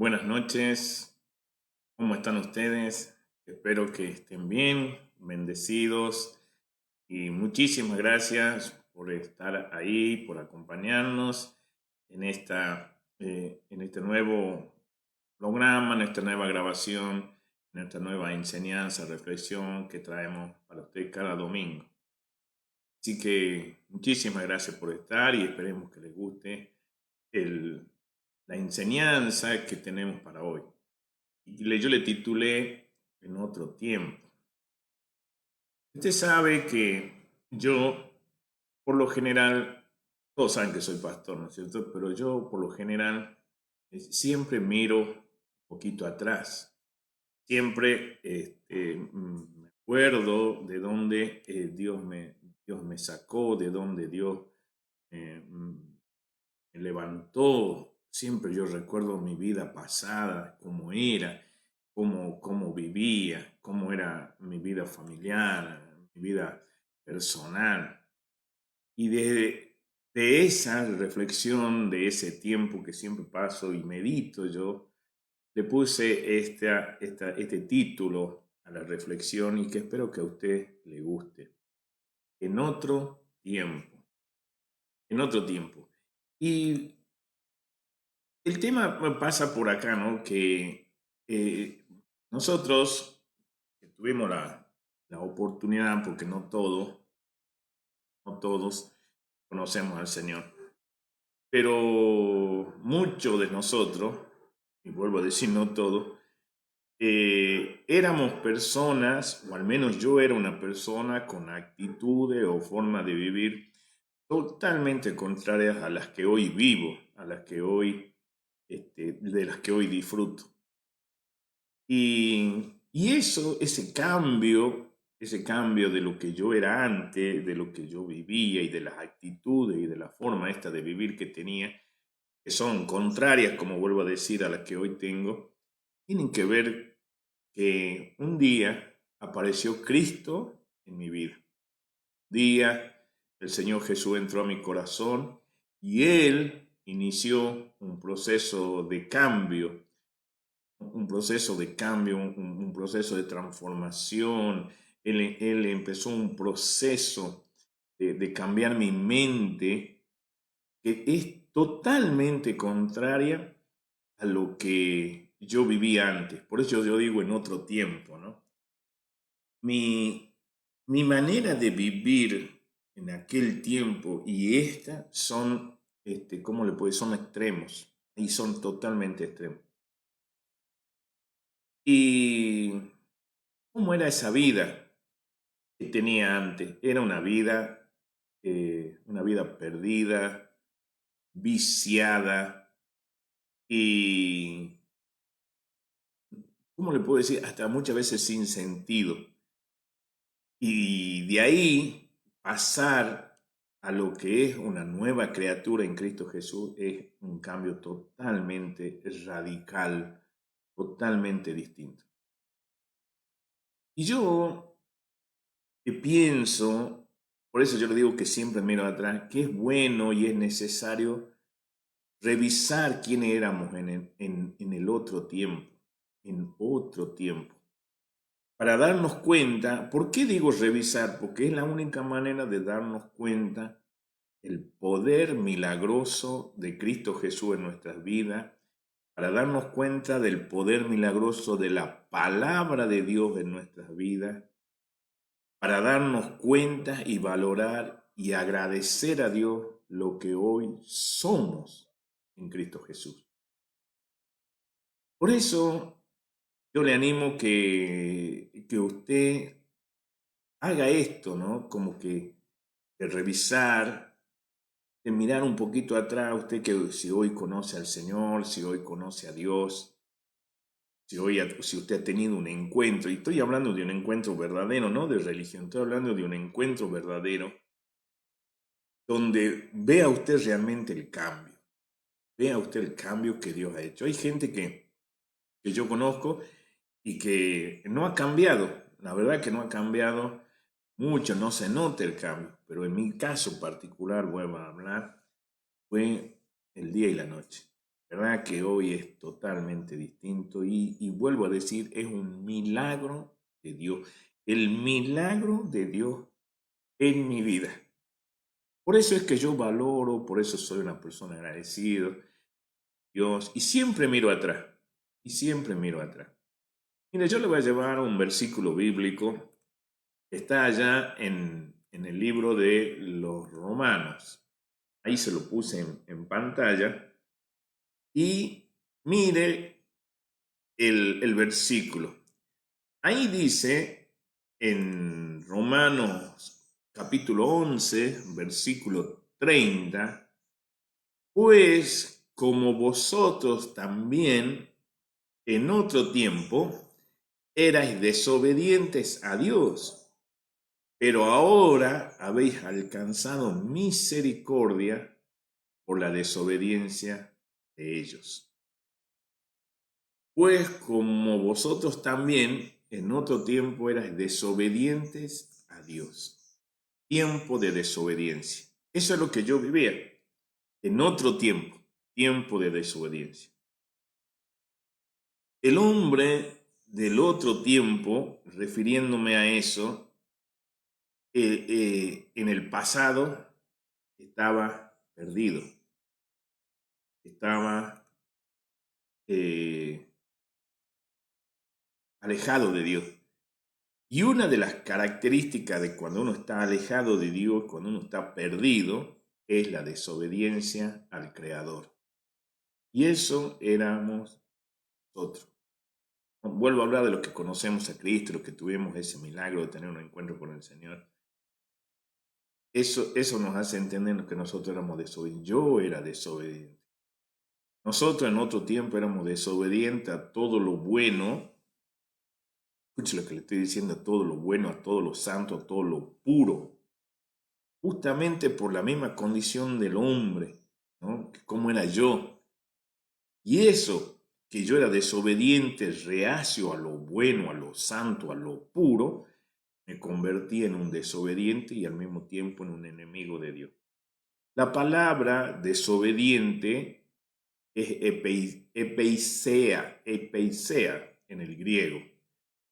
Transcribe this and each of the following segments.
Buenas noches, ¿cómo están ustedes? Espero que estén bien, bendecidos y muchísimas gracias por estar ahí, por acompañarnos en este nuevo programa, en esta nueva grabación, en esta nueva enseñanza, reflexión que traemos para usted cada domingo. Así que muchísimas gracias por estar y esperemos que les guste la enseñanza que tenemos para hoy. Yo le titulé En otro tiempo. Usted sabe que yo, por lo general, todos saben que soy pastor, ¿no es cierto? Pero yo, por lo general, siempre miro un poquito atrás. Siempre me acuerdo de dónde Dios me sacó, de dónde Dios me levantó. Siempre yo recuerdo mi vida pasada, cómo era, cómo vivía, cómo era mi vida familiar, mi vida personal. Y de esa reflexión, de ese tiempo que siempre paso y medito yo, le puse este título a la reflexión y que espero que a usted le guste. En otro tiempo. En otro tiempo. Y el tema pasa por acá, ¿no? Que nosotros que tuvimos la oportunidad, porque no todos conocemos al Señor, pero muchos de nosotros, y vuelvo a decir no todos, éramos personas, o al menos yo era una persona con actitudes o forma de vivir totalmente contrarias a las que hoy vivo, a las que hoy, de las que hoy disfruto. Y ese cambio de lo que yo era antes, de lo que yo vivía y de las actitudes y de la forma esta de vivir que tenía, que son contrarias, como vuelvo a decir, a las que hoy tengo, tienen que ver que un día apareció Cristo en mi vida. Un día el Señor Jesús entró a mi corazón y Él inició un proceso de cambio, un proceso de transformación. Él empezó un proceso de cambiar mi mente que es totalmente contraria a lo que yo vivía antes. Por eso yo digo en otro tiempo, ¿no? Mi, mi manera de vivir en aquel tiempo y esta son, ¿cómo le puedo decir? Son extremos y son totalmente extremos. ¿Y cómo era esa vida que tenía antes? Era una vida perdida, viciada y, ¿cómo le puedo decir? Hasta muchas veces sin sentido. Y de ahí pasar a lo que es una nueva criatura en Cristo Jesús es un cambio totalmente radical, totalmente distinto. Y yo pienso, por eso yo le digo que siempre miro atrás, que es bueno y es necesario revisar quiénes éramos en el otro tiempo, en otro tiempo. Para darnos cuenta, ¿por qué digo revisar? Porque es la única manera de darnos cuenta el poder milagroso de Cristo Jesús en nuestras vidas, para darnos cuenta del poder milagroso de la palabra de Dios en nuestras vidas, para darnos cuenta y valorar y agradecer a Dios lo que hoy somos en Cristo Jesús. Por eso yo le animo que usted haga esto, ¿no? Como que de revisar, de mirar un poquito atrás, usted que si hoy conoce al Señor, si hoy conoce a Dios, si usted ha tenido un encuentro, y estoy hablando de un encuentro verdadero, no de religión, estoy hablando de un encuentro verdadero, donde vea usted realmente el cambio, vea usted el cambio que Dios ha hecho. Hay gente que yo conozco y que no ha cambiado, la verdad que no ha cambiado mucho, no se nota el cambio, pero en mi caso particular, vuelvo a hablar, fue el día y la noche. ¿verdad? Que hoy es totalmente distinto y vuelvo a decir, es un milagro de Dios, el milagro de Dios en mi vida. Por eso es que yo valoro, por eso soy una persona agradecida, Dios, y siempre miro atrás, y siempre miro atrás. Mira, yo le voy a llevar un versículo bíblico que está allá en el libro de los Romanos. Ahí se lo puse en pantalla. Y mire el versículo. Ahí dice en Romanos capítulo 11, versículo 30, pues como vosotros también en otro tiempo erais desobedientes a Dios, pero ahora habéis alcanzado misericordia por la desobediencia de ellos. Pues como vosotros también en otro tiempo erais desobedientes a Dios. Tiempo de desobediencia. Eso es lo que yo vivía. En otro tiempo. Tiempo de desobediencia. El hombre del otro tiempo, refiriéndome a eso, en el pasado estaba perdido. Estaba alejado de Dios. Y una de las características de cuando uno está alejado de Dios, cuando uno está perdido, es la desobediencia al Creador. Y eso éramos nosotros. Vuelvo a hablar de los que conocemos a Cristo, los que tuvimos ese milagro de tener un encuentro con el Señor. Eso nos hace entender que nosotros éramos desobedientes. Yo era desobediente. Nosotros en otro tiempo éramos desobedientes a todo lo bueno. Escuche lo que le estoy diciendo, a todo lo bueno, a todo lo santo, a todo lo puro. Justamente por la misma condición del hombre, ¿no? Como era yo. Y eso, que yo era desobediente, reacio a lo bueno, a lo santo, a lo puro, me convertí en un desobediente y al mismo tiempo en un enemigo de Dios. La palabra desobediente es epeisea en el griego,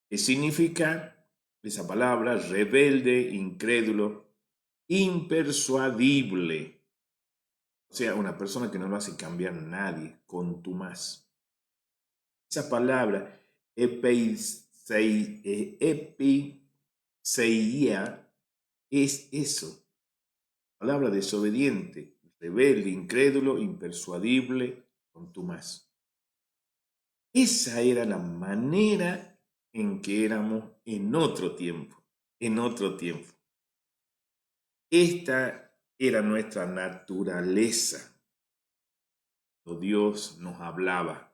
que significa, esa palabra, rebelde, incrédulo, impersuadible. O sea, una persona que no lo hace cambiar a nadie, contumaz. Esa palabra, episeia, es eso. Palabra desobediente, rebelde, incrédulo, impersuadible, contumaz. Esa era la manera en que éramos en otro tiempo, en otro tiempo. Esta era nuestra naturaleza. Dios nos hablaba.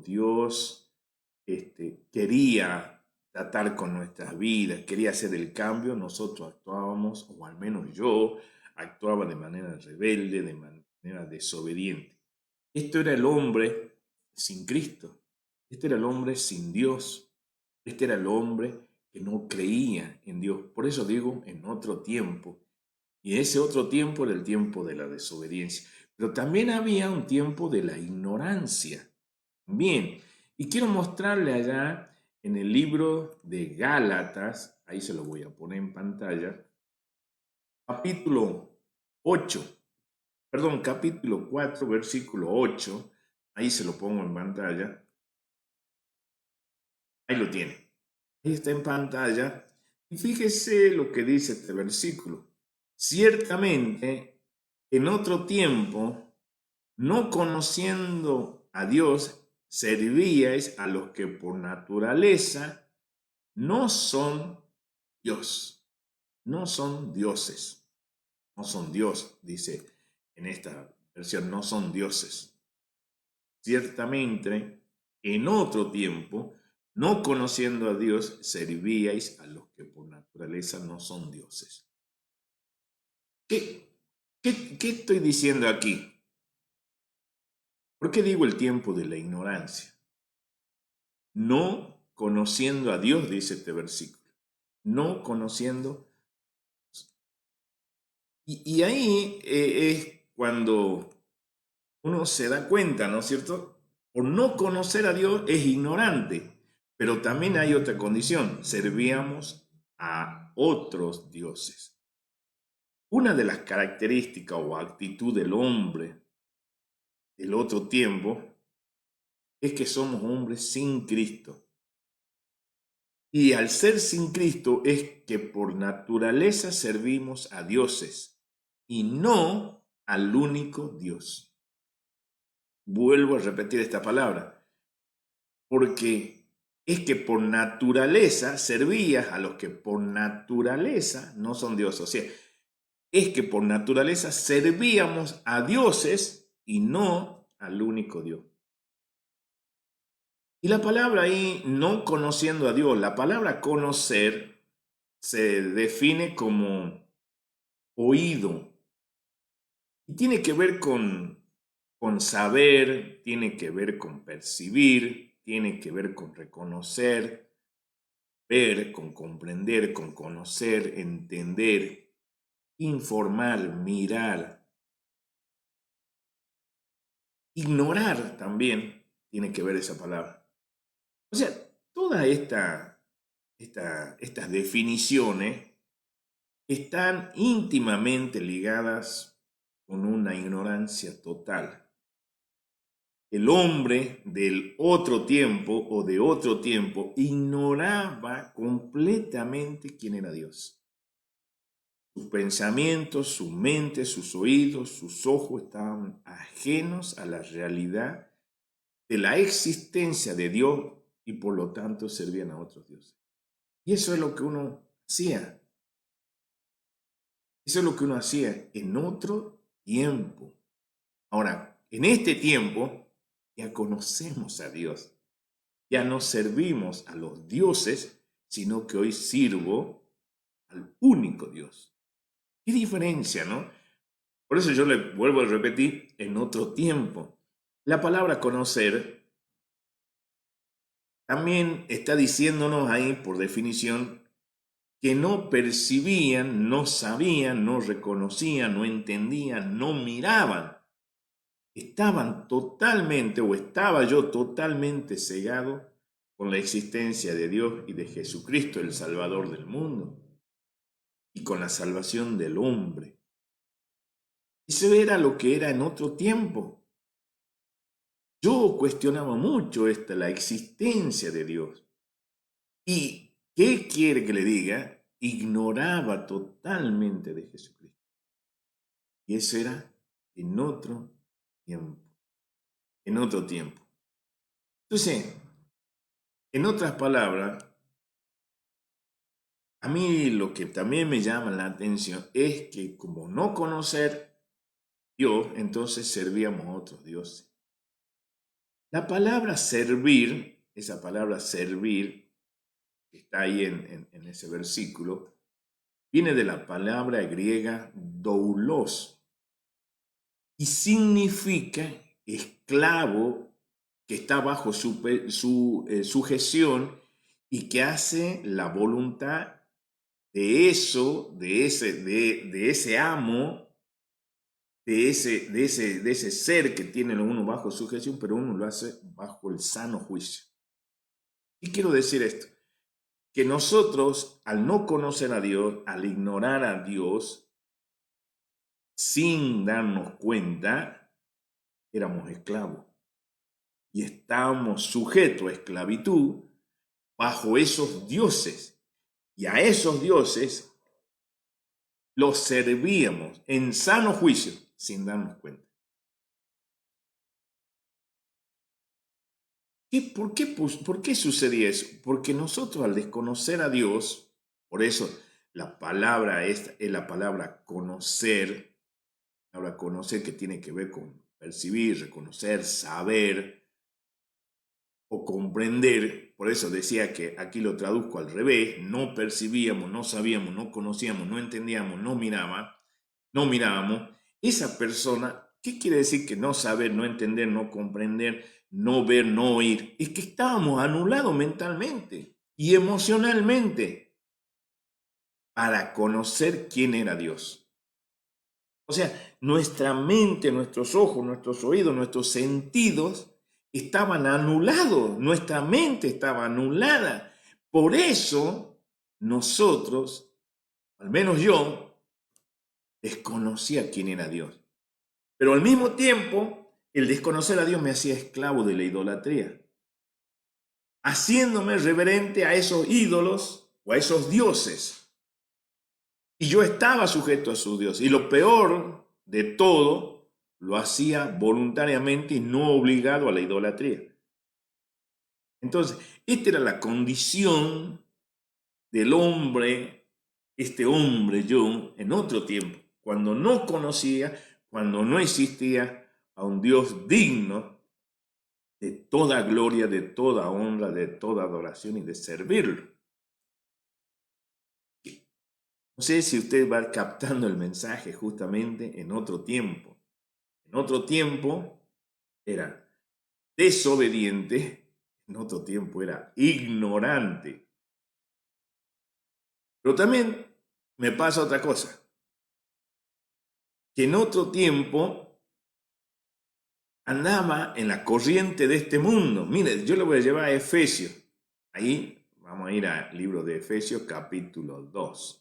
Dios quería tratar con nuestras vidas, quería hacer el cambio. Nosotros actuábamos, o al menos yo, actuaba de manera rebelde, de manera desobediente. Esto era el hombre sin Cristo. Este era el hombre sin Dios. Este era el hombre que no creía en Dios. Por eso digo, en otro tiempo. Y ese otro tiempo era el tiempo de la desobediencia. Pero también había un tiempo de la ignorancia. Bien, y quiero mostrarle allá en el libro de Gálatas, ahí se lo voy a poner en pantalla, capítulo 8, perdón, capítulo 4, versículo 8, ahí se lo pongo en pantalla, ahí lo tiene, ahí está en pantalla, y fíjese lo que dice este versículo. Ciertamente, en otro tiempo, no conociendo a Dios, servíais a los que por naturaleza no son Dios, no son dioses, no son Dios, dice en esta versión, no son dioses. Ciertamente, en otro tiempo, no conociendo a Dios, servíais a los que por naturaleza no son dioses. ¿Qué estoy diciendo aquí? ¿Por qué digo el tiempo de la ignorancia? No conociendo a Dios, dice este versículo. No conociendo. Y ahí es cuando uno se da cuenta, ¿no es cierto? Por no conocer a Dios es ignorante, pero también hay otra condición, servíamos a otros dioses. Una de las características o actitud del hombre del otro tiempo es que somos hombres sin Cristo. Y al ser sin Cristo es que por naturaleza servimos a dioses y no al único Dios. Vuelvo a repetir esta palabra, porque es que por naturaleza servías a los que por naturaleza no son dioses. O sea, es que por naturaleza servíamos a dioses y no al único Dios. Y la palabra ahí, no conociendo a Dios, la palabra conocer se define como oído. Y tiene que ver con saber, tiene que ver con percibir, tiene que ver con reconocer, ver, con comprender, con conocer, entender, informar, mirar. Ignorar también tiene que ver esa palabra. O sea, todas estas definiciones están íntimamente ligadas con una ignorancia total. El hombre del otro tiempo o de otro tiempo ignoraba completamente quién era Dios. Sus pensamientos, su mente, sus oídos, sus ojos estaban ajenos a la realidad de la existencia de Dios y por lo tanto servían a otros dioses. Y eso es lo que uno hacía. Eso es lo que uno hacía en otro tiempo. Ahora, en este tiempo ya conocemos a Dios. Ya no servimos a los dioses, sino que hoy sirvo al único Dios. ¿Qué diferencia, no? Por eso yo le vuelvo a repetir, en otro tiempo. La palabra conocer también está diciéndonos ahí, por definición, que no percibían, no sabían, no reconocían, no entendían, no miraban. Estaban totalmente, o estaba yo totalmente cegado con la existencia de Dios y de Jesucristo, el Salvador del mundo, y con la salvación del hombre. Eso era lo que era en otro tiempo. Yo cuestionaba mucho la existencia de Dios. ¿Y qué quiere que le diga? Ignoraba totalmente de Jesucristo. Y eso era en otro tiempo. En otro tiempo. Entonces, en otras palabras, a mí lo que también me llama la atención es que como no conocer Dios, entonces servíamos a otros dioses. La palabra servir, esa palabra servir, que está ahí en ese versículo, viene de la palabra griega doulos y significa esclavo que está bajo su sujeción y que hace la voluntad de eso, de ese amo, de ese ser que tiene uno bajo sujeción, pero uno lo hace bajo el sano juicio. ¿Qué quiero decir esto? Que nosotros, al no conocer a Dios, al ignorar a Dios, sin darnos cuenta, éramos esclavos y estábamos sujetos a esclavitud bajo esos dioses. Y a esos dioses los servíamos en sano juicio sin darnos cuenta. ¿Por qué sucedía eso? Porque nosotros al desconocer a Dios, por eso la palabra es la palabra conocer que tiene que ver con percibir, reconocer, saber o comprender. Por eso decía que aquí lo traduzco al revés, no percibíamos, no sabíamos, no conocíamos, no entendíamos, no mirábamos. Esa persona, ¿qué quiere decir que no saber, no entender, no comprender, no ver, no oír? Es que estábamos anulados mentalmente y emocionalmente para conocer quién era Dios. O sea, nuestra mente, nuestros ojos, nuestros oídos, nuestros sentidos estaban anulados, nuestra mente estaba anulada. Por eso nosotros, al menos yo, desconocía quién era Dios. Pero al mismo tiempo, el desconocer a Dios me hacía esclavo de la idolatría, haciéndome reverente a esos ídolos o a esos dioses. Y yo estaba sujeto a su Dios. Y lo peor de todo, lo hacía voluntariamente y no obligado a la idolatría. Entonces, esta era la condición del hombre, este hombre yo, en otro tiempo, cuando no conocía, cuando no existía a un Dios digno de toda gloria, de toda honra, de toda adoración y de servirlo. No sé si usted va captando el mensaje justamente en otro tiempo. En otro tiempo era desobediente, en otro tiempo era ignorante. Pero también me pasa otra cosa, que en otro tiempo andaba en la corriente de este mundo. Mire, yo le voy a llevar a Efesios. Ahí vamos a ir al libro de Efesios capítulo 2.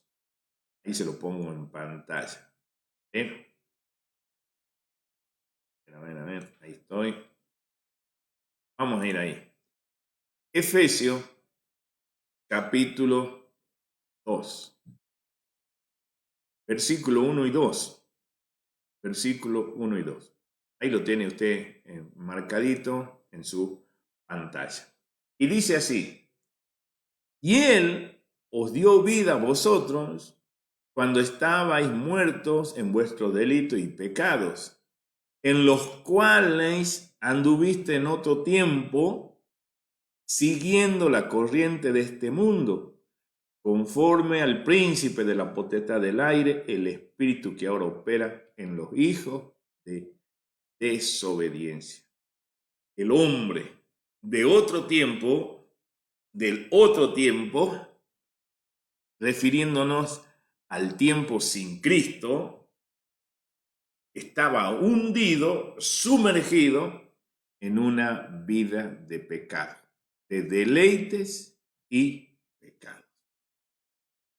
Ahí se lo pongo en pantalla. A ver, ahí estoy. Vamos a ir ahí. Efesios capítulo 2. Versículo 1 y 2. Versículo 1 y 2. Ahí lo tiene usted marcadito en su pantalla. Y dice así: y Él os dio vida a vosotros cuando estabais muertos en vuestros delitos y pecados, en los cuales anduviste en otro tiempo, siguiendo la corriente de este mundo, conforme al príncipe de la potestad del aire, el espíritu que ahora opera en los hijos de desobediencia. El hombre de otro tiempo, del otro tiempo, refiriéndonos al tiempo sin Cristo, estaba hundido, sumergido en una vida de pecado, de deleites y pecados.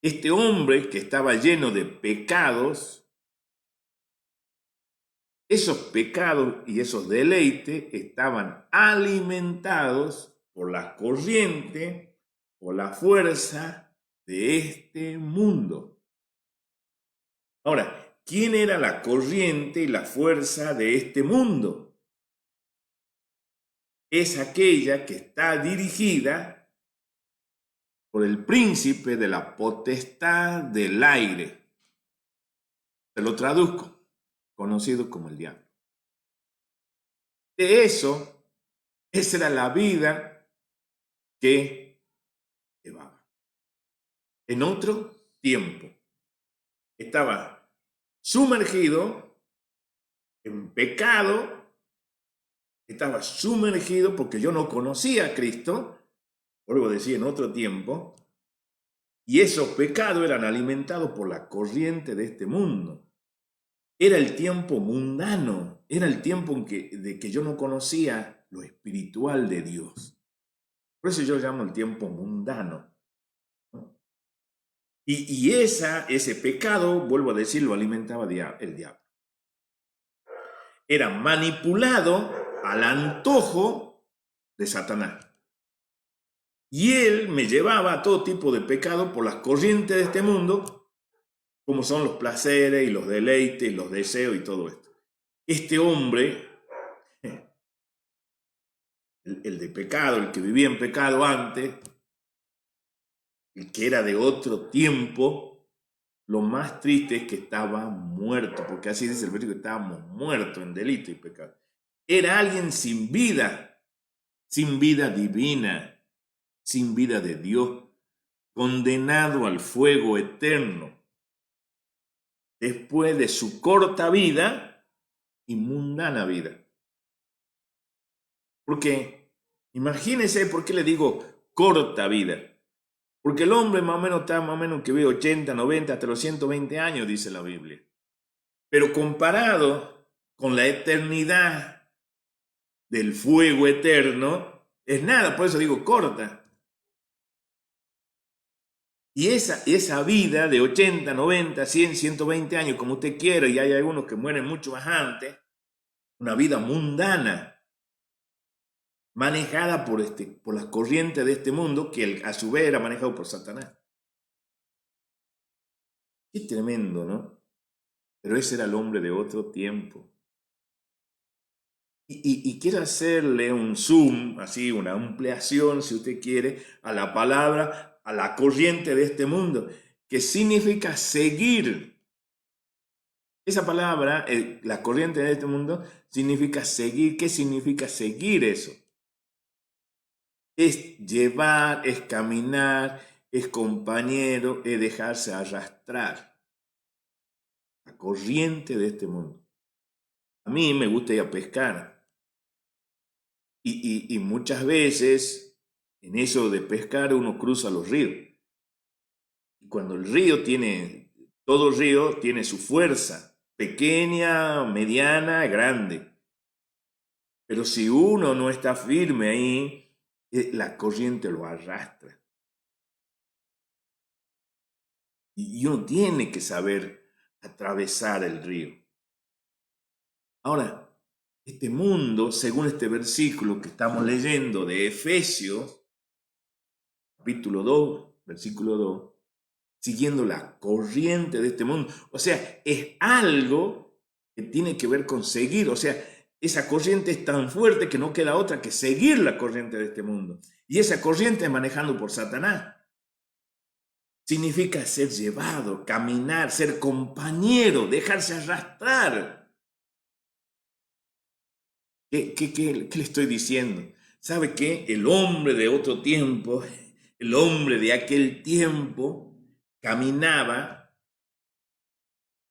Este hombre que estaba lleno de pecados, esos pecados y esos deleites estaban alimentados por la corriente, por la fuerza de este mundo. Ahora, ¿quién era la corriente y la fuerza de este mundo? Es aquella que está dirigida por el príncipe de la potestad del aire. Se lo traduzco, conocido como el diablo. De eso, esa era la vida que llevaba. En otro tiempo, estaba sumergido en pecado, estaba sumergido porque yo no conocía a Cristo, vuelvo a decir, en otro tiempo, y esos pecados eran alimentados por la corriente de este mundo. Era el tiempo mundano, era el tiempo de que yo no conocía lo espiritual de Dios. Por eso yo llamo el tiempo mundano. Y ese pecado, vuelvo a decir, lo alimentaba el diablo. Era manipulado al antojo de Satanás. Y él me llevaba a todo tipo de pecado por las corrientes de este mundo, como son los placeres y los deleites y los deseos y todo esto. Este hombre, el de pecado, el que vivía en pecado antes, el que era de otro tiempo, lo más triste es que estaba muerto, porque así dice el versículo, estábamos muertos en delito y pecado. Era alguien sin vida divina, sin vida de Dios, condenado al fuego eterno, después de su corta vida y mundana vida. Porque, imagínense por qué le digo corta vida. Porque el hombre más o menos está más o menos que vive 80, 90, hasta los 120 años, dice la Biblia. Pero comparado con la eternidad del fuego eterno, es nada, por eso digo corta. Y esa vida de 80, 90, 100, 120 años, como usted quiera, y hay algunos que mueren mucho más antes, una vida mundana, manejada por las corrientes de este mundo, que a su vez era manejado por Satanás. Qué tremendo, ¿no? Pero ese era el hombre de otro tiempo. Y quiero hacerle un zoom, así, una ampliación, si usted quiere, a la palabra, a la corriente de este mundo, que significa seguir. Esa palabra, la corriente de este mundo, significa seguir. ¿Qué significa seguir eso? Es llevar, es caminar, es compañero, es dejarse arrastrar. La corriente de este mundo. A mí me gusta ir a pescar. Y muchas veces, en eso de pescar, uno cruza los ríos. Y cuando el río todo río tiene su fuerza, pequeña, mediana, grande. Pero si uno no está firme ahí, la corriente lo arrastra. Y uno tiene que saber atravesar el río. Ahora, este mundo, según este versículo que estamos leyendo de Efesios, capítulo 2, versículo 2, siguiendo la corriente de este mundo. O sea, es algo que tiene que ver con seguir. O sea, esa corriente es tan fuerte que no queda otra que seguir la corriente de este mundo. Y esa corriente es manejando por Satanás. Significa ser llevado, caminar, ser compañero, dejarse arrastrar. ¿Qué le estoy diciendo? ¿Sabe qué? El hombre de otro tiempo, el hombre de aquel tiempo, caminaba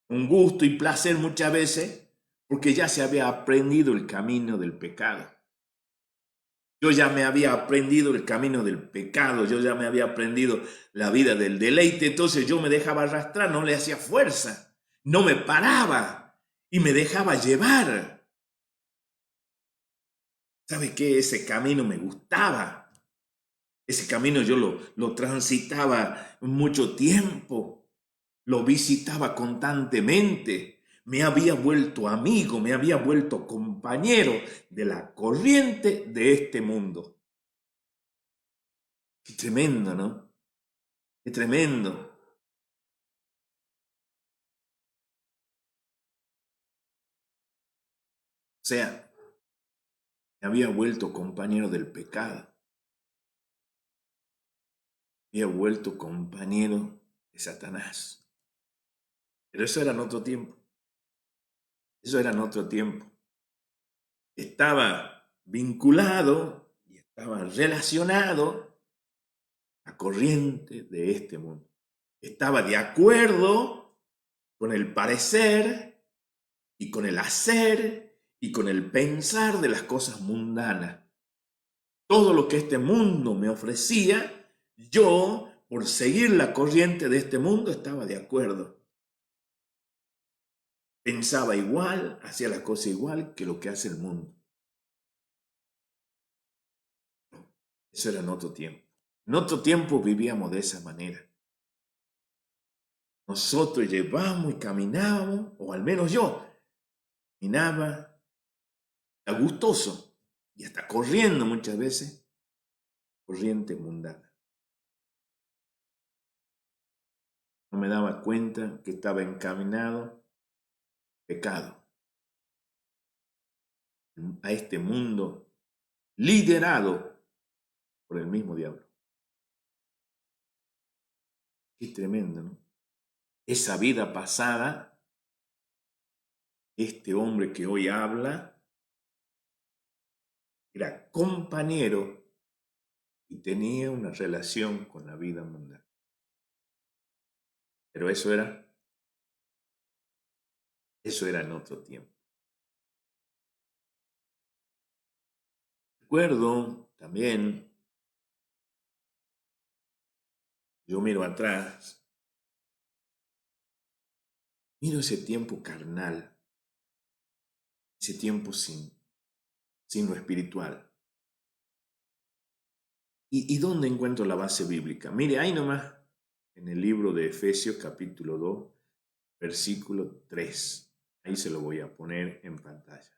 con gusto y placer muchas veces porque ya se había aprendido el camino del pecado. Yo ya me había aprendido el camino del pecado, yo ya me había aprendido la vida del deleite, entonces yo me dejaba arrastrar, no le hacía fuerza, no me paraba y me dejaba llevar. ¿Sabe qué? Ese camino me gustaba. Ese camino yo lo transitaba mucho tiempo, lo visitaba constantemente, me había vuelto amigo, me había vuelto compañero de la corriente de este mundo. Qué tremendo, ¿no? Qué tremendo. O sea, me había vuelto compañero del pecado, me había vuelto compañero de Satanás. Pero eso era en otro tiempo, eso era en otro tiempo. Estaba vinculado y estaba relacionado a la corriente de este mundo. Estaba de acuerdo con el parecer y con el hacer y con el pensar de las cosas mundanas. Todo lo que este mundo me ofrecía, yo, por seguir la corriente de este mundo, estaba de acuerdo. Pensaba igual, hacía las cosas igual que lo que hace el mundo. Eso era en otro tiempo. En otro tiempo vivíamos de esa manera. Nosotros llevábamos y caminábamos, o al menos yo, caminaba a gustoso y hasta corriendo muchas veces, corriente mundana. No me daba cuenta que estaba encaminado pecado a este mundo liderado por el mismo diablo. Qué tremendo, ¿no? Esa vida pasada, este hombre que hoy habla, era compañero y tenía una relación con la vida mundana. Pero eso era en otro tiempo. Recuerdo también, yo miro atrás, Miro ese tiempo carnal, ese tiempo sin lo espiritual. ¿Y dónde encuentro la base bíblica? Mire, ahí nomás, en el libro de Efesios capítulo 2, versículo 3. Ahí se lo voy a poner en pantalla.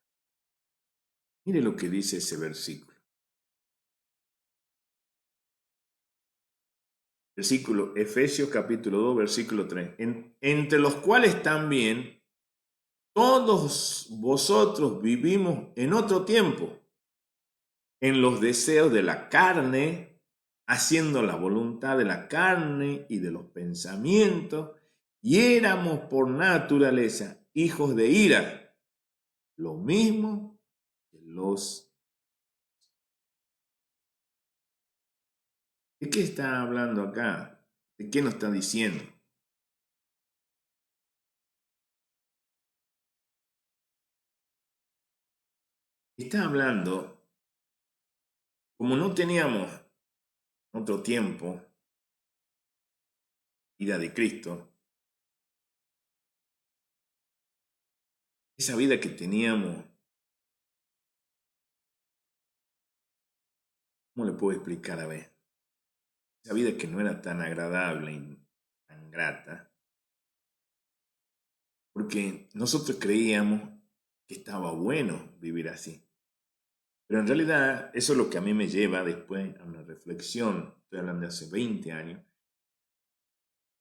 Mire lo que dice ese versículo. Efesios capítulo 2, versículo 3. Entre los cuales también todos vosotros vivimos en otro tiempo, en los deseos de la carne, haciendo la voluntad de la carne y de los pensamientos, y éramos por naturaleza hijos de ira, lo mismo que los... ¿De qué está hablando acá? ¿De qué nos está diciendo? Está hablando, como no teníamos otro tiempo, vida de Cristo, esa vida que teníamos, ¿cómo le puedo explicar? A ver, esa vida que no era tan agradable y tan grata, porque nosotros creíamos que estaba bueno vivir así. Pero en realidad eso es lo que a mí me lleva después a una reflexión, estoy hablando de hace 20 años,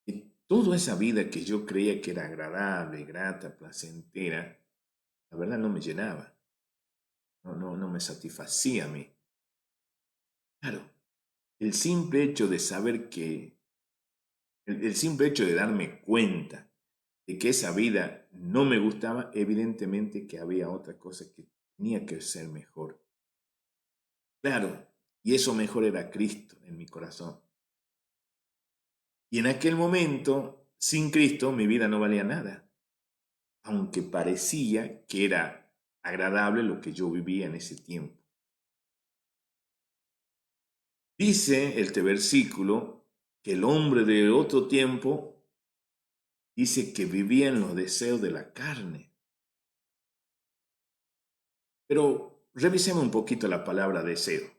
que toda esa vida que yo creía que era agradable, grata, placentera, la verdad no me llenaba, no me satisfacía a mí. Claro, el simple hecho de saber que, el simple hecho de darme cuenta de que esa vida no me gustaba, evidentemente que había otra cosa que tenía que ser mejor. Claro, y eso mejor era Cristo en mi corazón. Y en aquel momento, sin Cristo, mi vida no valía nada, aunque parecía que era agradable lo que yo vivía en ese tiempo. Dice este versículo que el hombre de otro tiempo dice que vivía en los deseos de la carne. Pero revisemos un poquito la palabra deseo.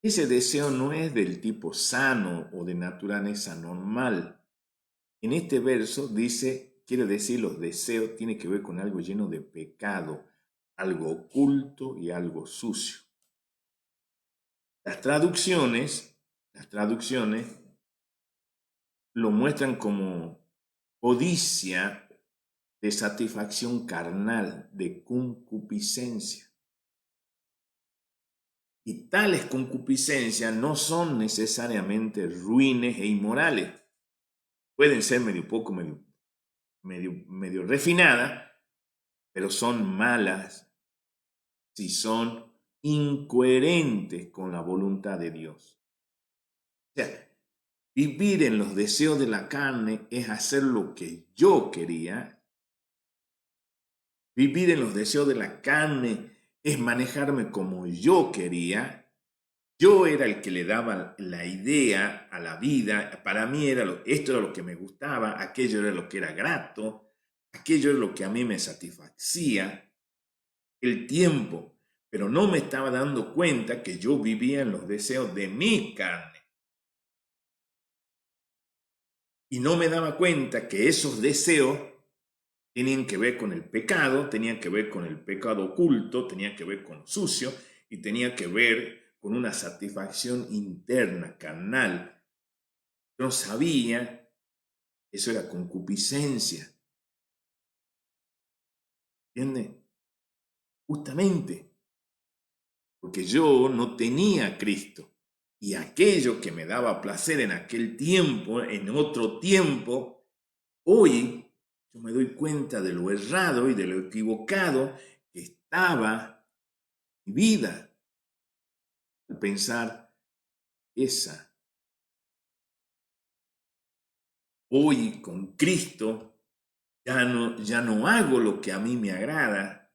Ese deseo no es del tipo sano o de naturaleza normal. En este verso dice, quiere decir los deseos, tiene que ver con algo lleno de pecado, algo oculto y algo sucio. Las traducciones lo muestran como codicia de satisfacción carnal, de concupiscencia. Y tales concupiscencias no son necesariamente ruines e inmorales. Pueden ser medio refinadas, pero son malas si son incoherentes con la voluntad de Dios. O sea, vivir en los deseos de la carne es hacer lo que yo quería. Vivir en los deseos de la carne es manejarme como yo quería. Yo era el que le daba la idea a la vida. Para mí esto era lo que me gustaba, aquello era lo que era grato, aquello era lo que a mí me satisfacía, el tiempo. Pero no me estaba dando cuenta que yo vivía en los deseos de mi carne. Y no me daba cuenta que esos deseos tenían que ver con el pecado, tenían que ver con el pecado oculto, tenían que ver con lo sucio y tenía que ver con una satisfacción interna, carnal. Yo no sabía, eso era concupiscencia. ¿Entiendes? Justamente porque yo no tenía a Cristo. Y aquello que me daba placer en aquel tiempo, en otro tiempo, hoy yo me doy cuenta de lo errado y de lo equivocado que estaba mi vida al pensar esa. Hoy con Cristo ya no hago lo que a mí me agrada,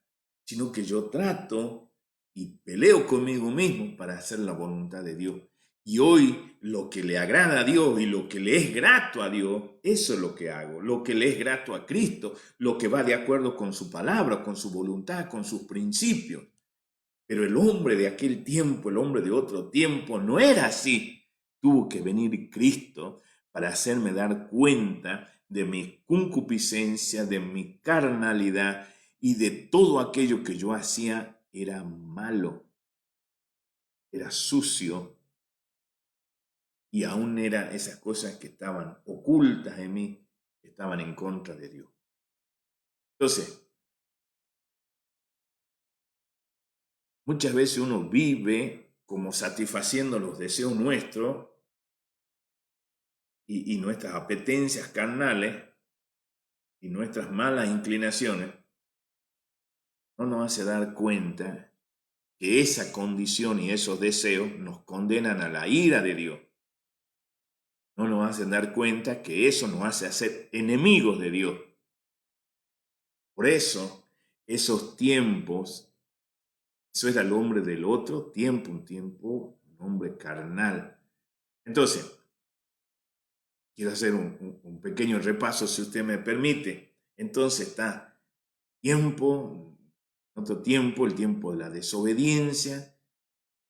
sino que yo trato y peleo conmigo mismo para hacer la voluntad de Dios. Y hoy lo que le agrada a Dios y lo que le es grato a Dios, eso es lo que hago, lo que le es grato a Cristo, lo que va de acuerdo con su palabra, con su voluntad, con sus principios. Pero el hombre de aquel tiempo, el hombre de otro tiempo, no era así. Tuvo que venir Cristo para hacerme dar cuenta de mi concupiscencia, de mi carnalidad y de todo aquello que yo hacía era malo, era sucio y aún eran esas cosas que estaban ocultas en mí, que estaban en contra de Dios. Entonces, muchas veces uno vive como satisfaciendo los deseos nuestros y nuestras apetencias carnales y nuestras malas inclinaciones, no nos hace dar cuenta que esa condición y esos deseos nos condenan a la ira de Dios. No nos hacen dar cuenta que eso nos hace ser enemigos de Dios. Por eso, esos tiempos, eso era el hombre del otro tiempo, un hombre carnal. Entonces, quiero hacer un pequeño repaso, si usted me permite. Entonces está otro tiempo, el tiempo de la desobediencia,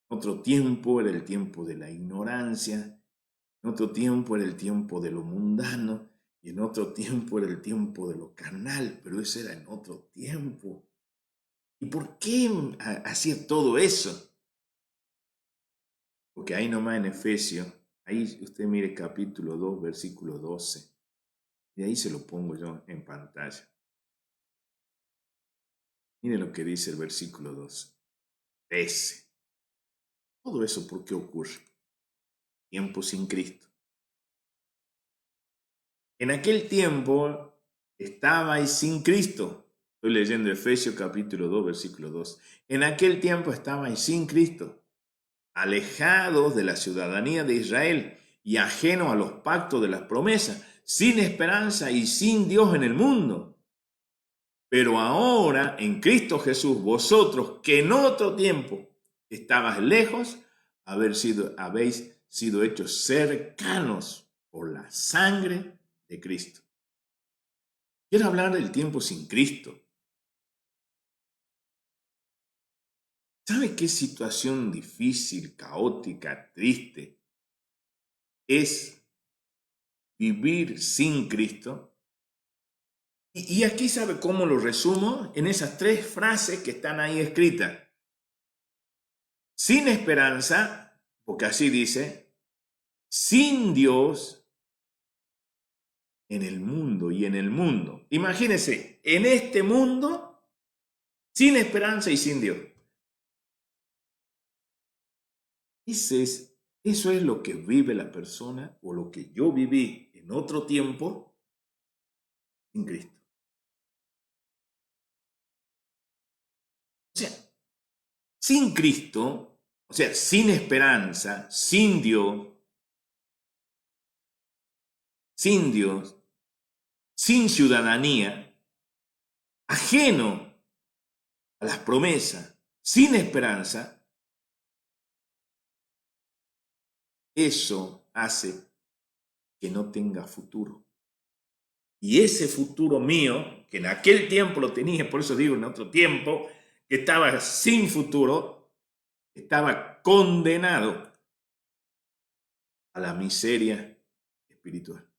otro tiempo era el tiempo de la ignorancia, en otro tiempo era el tiempo de lo mundano y en otro tiempo era el tiempo de lo carnal, pero eso era en otro tiempo. ¿Y por qué hacía todo eso? Porque ahí nomás en Efesios, ahí usted mire capítulo 2, versículo 12, y ahí se lo pongo yo en pantalla. Mire lo que dice el versículo 12. Ese. Todo eso, ¿por qué ocurre? Tiempo sin Cristo. En aquel tiempo estabais sin Cristo. Estoy leyendo Efesios capítulo 2, versículo 2. En aquel tiempo estabais sin Cristo, alejados de la ciudadanía de Israel y ajenos a los pactos de las promesas, sin esperanza y sin Dios en el mundo. Pero ahora, en Cristo Jesús, vosotros que en otro tiempo estabais lejos, habéis sido hechos cercanos por la sangre de Cristo. Quiero hablar del tiempo sin Cristo. ¿Sabe qué situación difícil, caótica, triste es vivir sin Cristo? Y aquí, ¿sabe cómo lo resumo? En esas 3 frases que están ahí escritas. Sin esperanza, porque así dice, sin Dios en el mundo y en el mundo. Imagínese, en este mundo, sin esperanza y sin Dios. Eso es lo que vive la persona o lo que yo viví en otro tiempo sin Cristo. O sea, sin Cristo, o sea, sin esperanza, sin Dios, sin ciudadanía, ajeno a las promesas, sin esperanza, eso hace que no tenga futuro. Y ese futuro mío, que en aquel tiempo lo tenía, por eso digo en otro tiempo, que estaba sin futuro, estaba condenado a la miseria espiritual.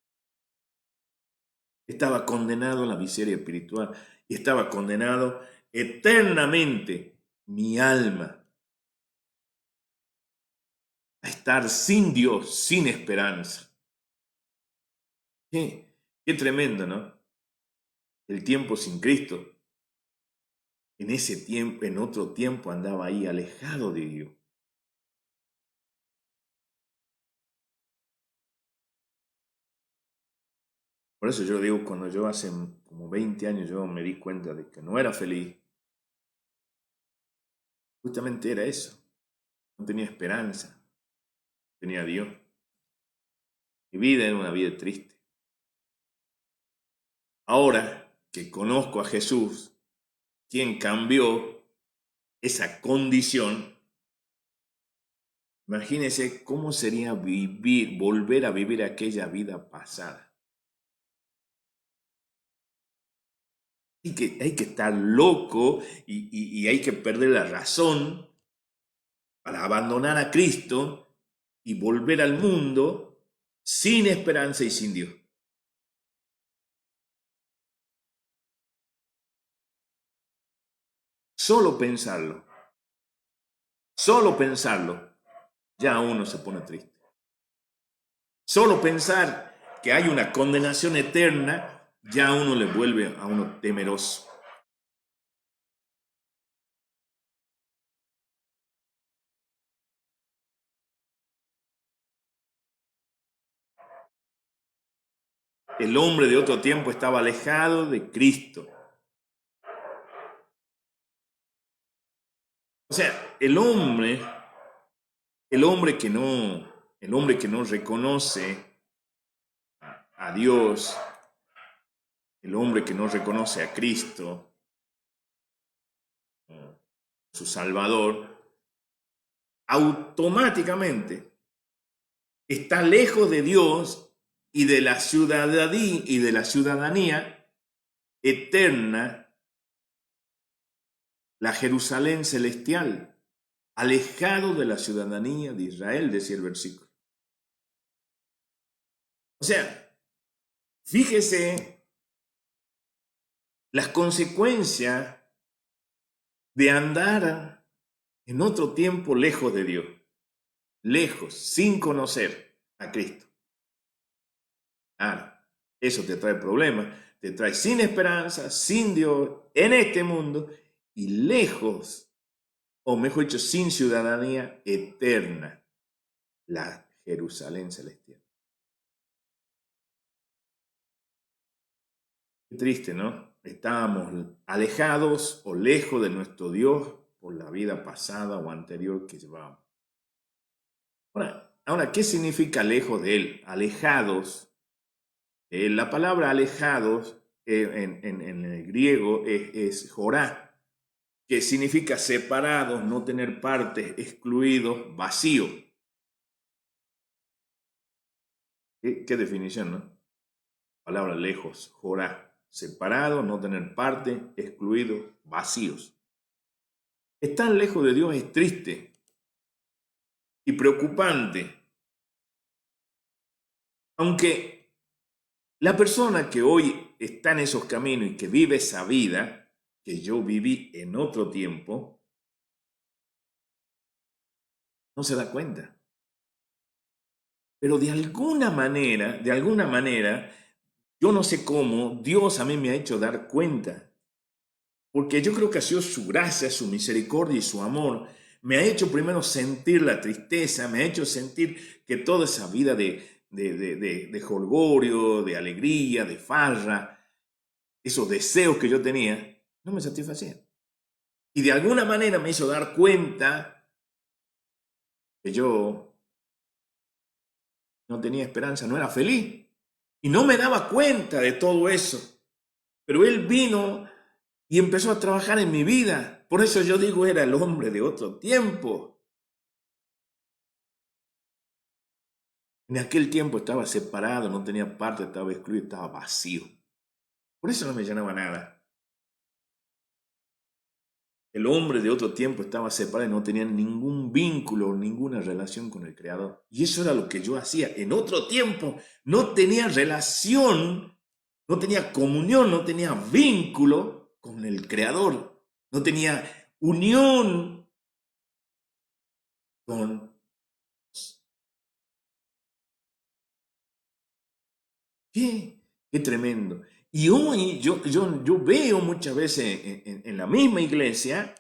Estaba condenado a la miseria espiritual y estaba condenado eternamente mi alma a estar sin Dios, sin esperanza. Qué tremendo, ¿no? El tiempo sin Cristo. En ese tiempo, en otro tiempo andaba ahí alejado de Dios. Por eso yo digo, cuando yo hace como 20 años yo me di cuenta de que no era feliz, justamente era eso. No tenía esperanza, no tenía a Dios. Mi vida era una vida triste. Ahora que conozco a Jesús, quien cambió esa condición, Imagínense cómo sería volver a vivir aquella vida pasada. Hay que estar loco y hay que perder la razón para abandonar a Cristo y volver al mundo sin esperanza y sin Dios. Solo pensarlo, ya uno se pone triste. Solo pensar que hay una condenación eterna, ya uno le vuelve a uno temeroso. El hombre de otro tiempo estaba alejado de Cristo. O sea, el hombre que no reconoce a Dios, el hombre que no reconoce a Cristo, su Salvador, automáticamente está lejos de Dios y de la ciudadanía eterna, la Jerusalén celestial, alejado de la ciudadanía de Israel, decía el versículo. O sea, fíjese las consecuencias de andar en otro tiempo lejos de Dios, lejos, sin conocer a Cristo. Eso te trae problemas, te trae sin esperanza, sin Dios, en este mundo y lejos, o mejor dicho, sin ciudadanía eterna, la Jerusalén celestial. Qué triste, ¿no? Estábamos alejados o lejos de nuestro Dios por la vida pasada o anterior que llevábamos. Ahora, ¿qué significa lejos de Él? Alejados. La palabra alejados en el griego es jorá, que significa separados, no tener parte, excluidos, vacío. ¿Qué definición, no? Palabra lejos, jorá, separado, no tener parte, excluidos, vacíos. Estar lejos de Dios es triste y preocupante. Aunque la persona que hoy está en esos caminos y que vive esa vida que yo viví en otro tiempo, no se da cuenta. Pero de alguna manera, yo no sé cómo, Dios a mí me ha hecho dar cuenta. Porque yo creo que ha sido su gracia, su misericordia y su amor. Me ha hecho primero sentir la tristeza, me ha hecho sentir que toda esa vida de jolgorio, de alegría, de farra, esos deseos que yo tenía, no me satisfacían. Y de alguna manera me hizo dar cuenta que yo no tenía esperanza, no era feliz. Y no me daba cuenta de todo eso. Pero Él vino y empezó a trabajar en mi vida. Por eso yo digo, era el hombre de otro tiempo. En aquel tiempo estaba separado, no tenía parte, estaba excluido, estaba vacío. Por eso no me llenaba nada. El hombre de otro tiempo estaba separado y no tenía ningún vínculo, ninguna relación con el Creador. Y eso era lo que yo hacía. En otro tiempo no tenía relación, no tenía comunión, no tenía vínculo con el Creador. No tenía unión con... Qué tremendo. Y hoy yo veo muchas veces en la misma iglesia,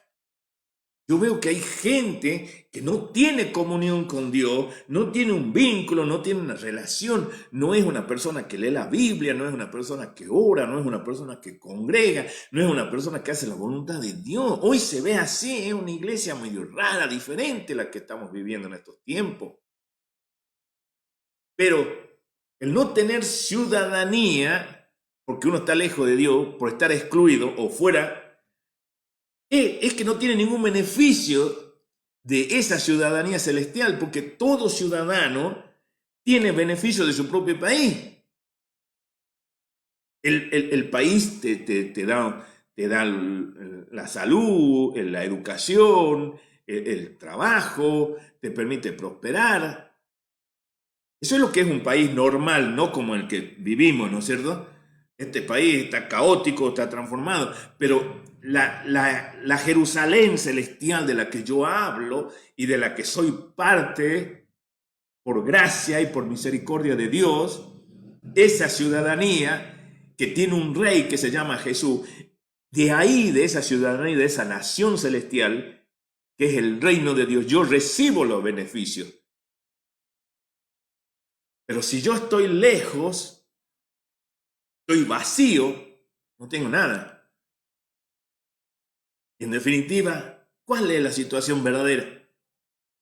yo veo que hay gente que no tiene comunión con Dios, no tiene un vínculo, no tiene una relación, no es una persona que lee la Biblia, no es una persona que ora, no es una persona que congrega, no es una persona que hace la voluntad de Dios. Hoy se ve así, es una iglesia medio rara, diferente la que estamos viviendo en estos tiempos. Pero el no tener ciudadanía, porque uno está lejos de Dios, por estar excluido o fuera, es que no tiene ningún beneficio de esa ciudadanía celestial, porque todo ciudadano tiene beneficio de su propio país. El país te da la salud, la educación, el trabajo, te permite prosperar. Eso es lo que es un país normal, no como el que vivimos, ¿no es cierto? Este país está caótico, está transformado, pero la Jerusalén celestial de la que yo hablo y de la que soy parte por gracia y por misericordia de Dios, esa ciudadanía que tiene un rey que se llama Jesús, de ahí, de esa ciudadanía, de esa nación celestial, que es el reino de Dios, yo recibo los beneficios. Pero si yo estoy lejos, estoy vacío, no tengo nada. En definitiva, ¿cuál es la situación verdadera?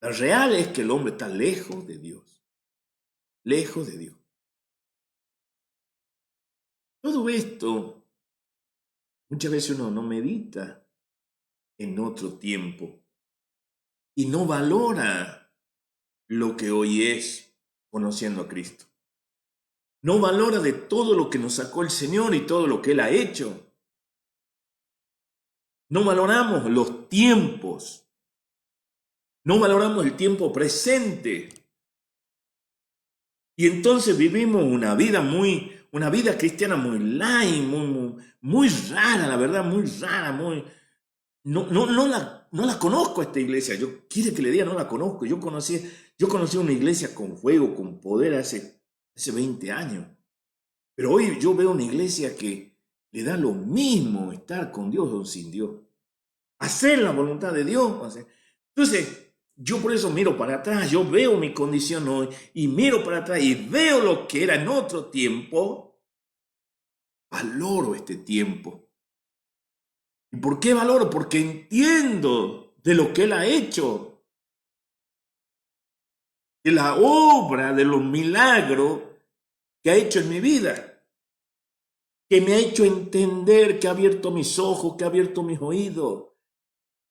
La real es que el hombre está lejos de Dios. Lejos de Dios. Todo esto, muchas veces uno no medita en otro tiempo y no valora lo que hoy es conociendo a Cristo. No valora de todo lo que nos sacó el Señor y todo lo que Él ha hecho. No valoramos los tiempos. No valoramos el tiempo presente. Y entonces vivimos una vida cristiana muy light, muy rara, la verdad, muy rara, no la conozco esta iglesia. Yo quiero que le diga, no la conozco. Yo conocí una iglesia con fuego, con poder hace 20 años. Pero hoy yo veo una iglesia que le da lo mismo estar con Dios o sin Dios. Hacer la voluntad de Dios. Entonces, yo por eso miro para atrás, yo veo mi condición hoy y miro para atrás y veo lo que era en otro tiempo. Valoro este tiempo. ¿Y por qué valoro? Porque entiendo de lo que Él ha hecho, de la obra, de los milagros que ha hecho en mi vida, que me ha hecho entender, que ha abierto mis ojos, que ha abierto mis oídos,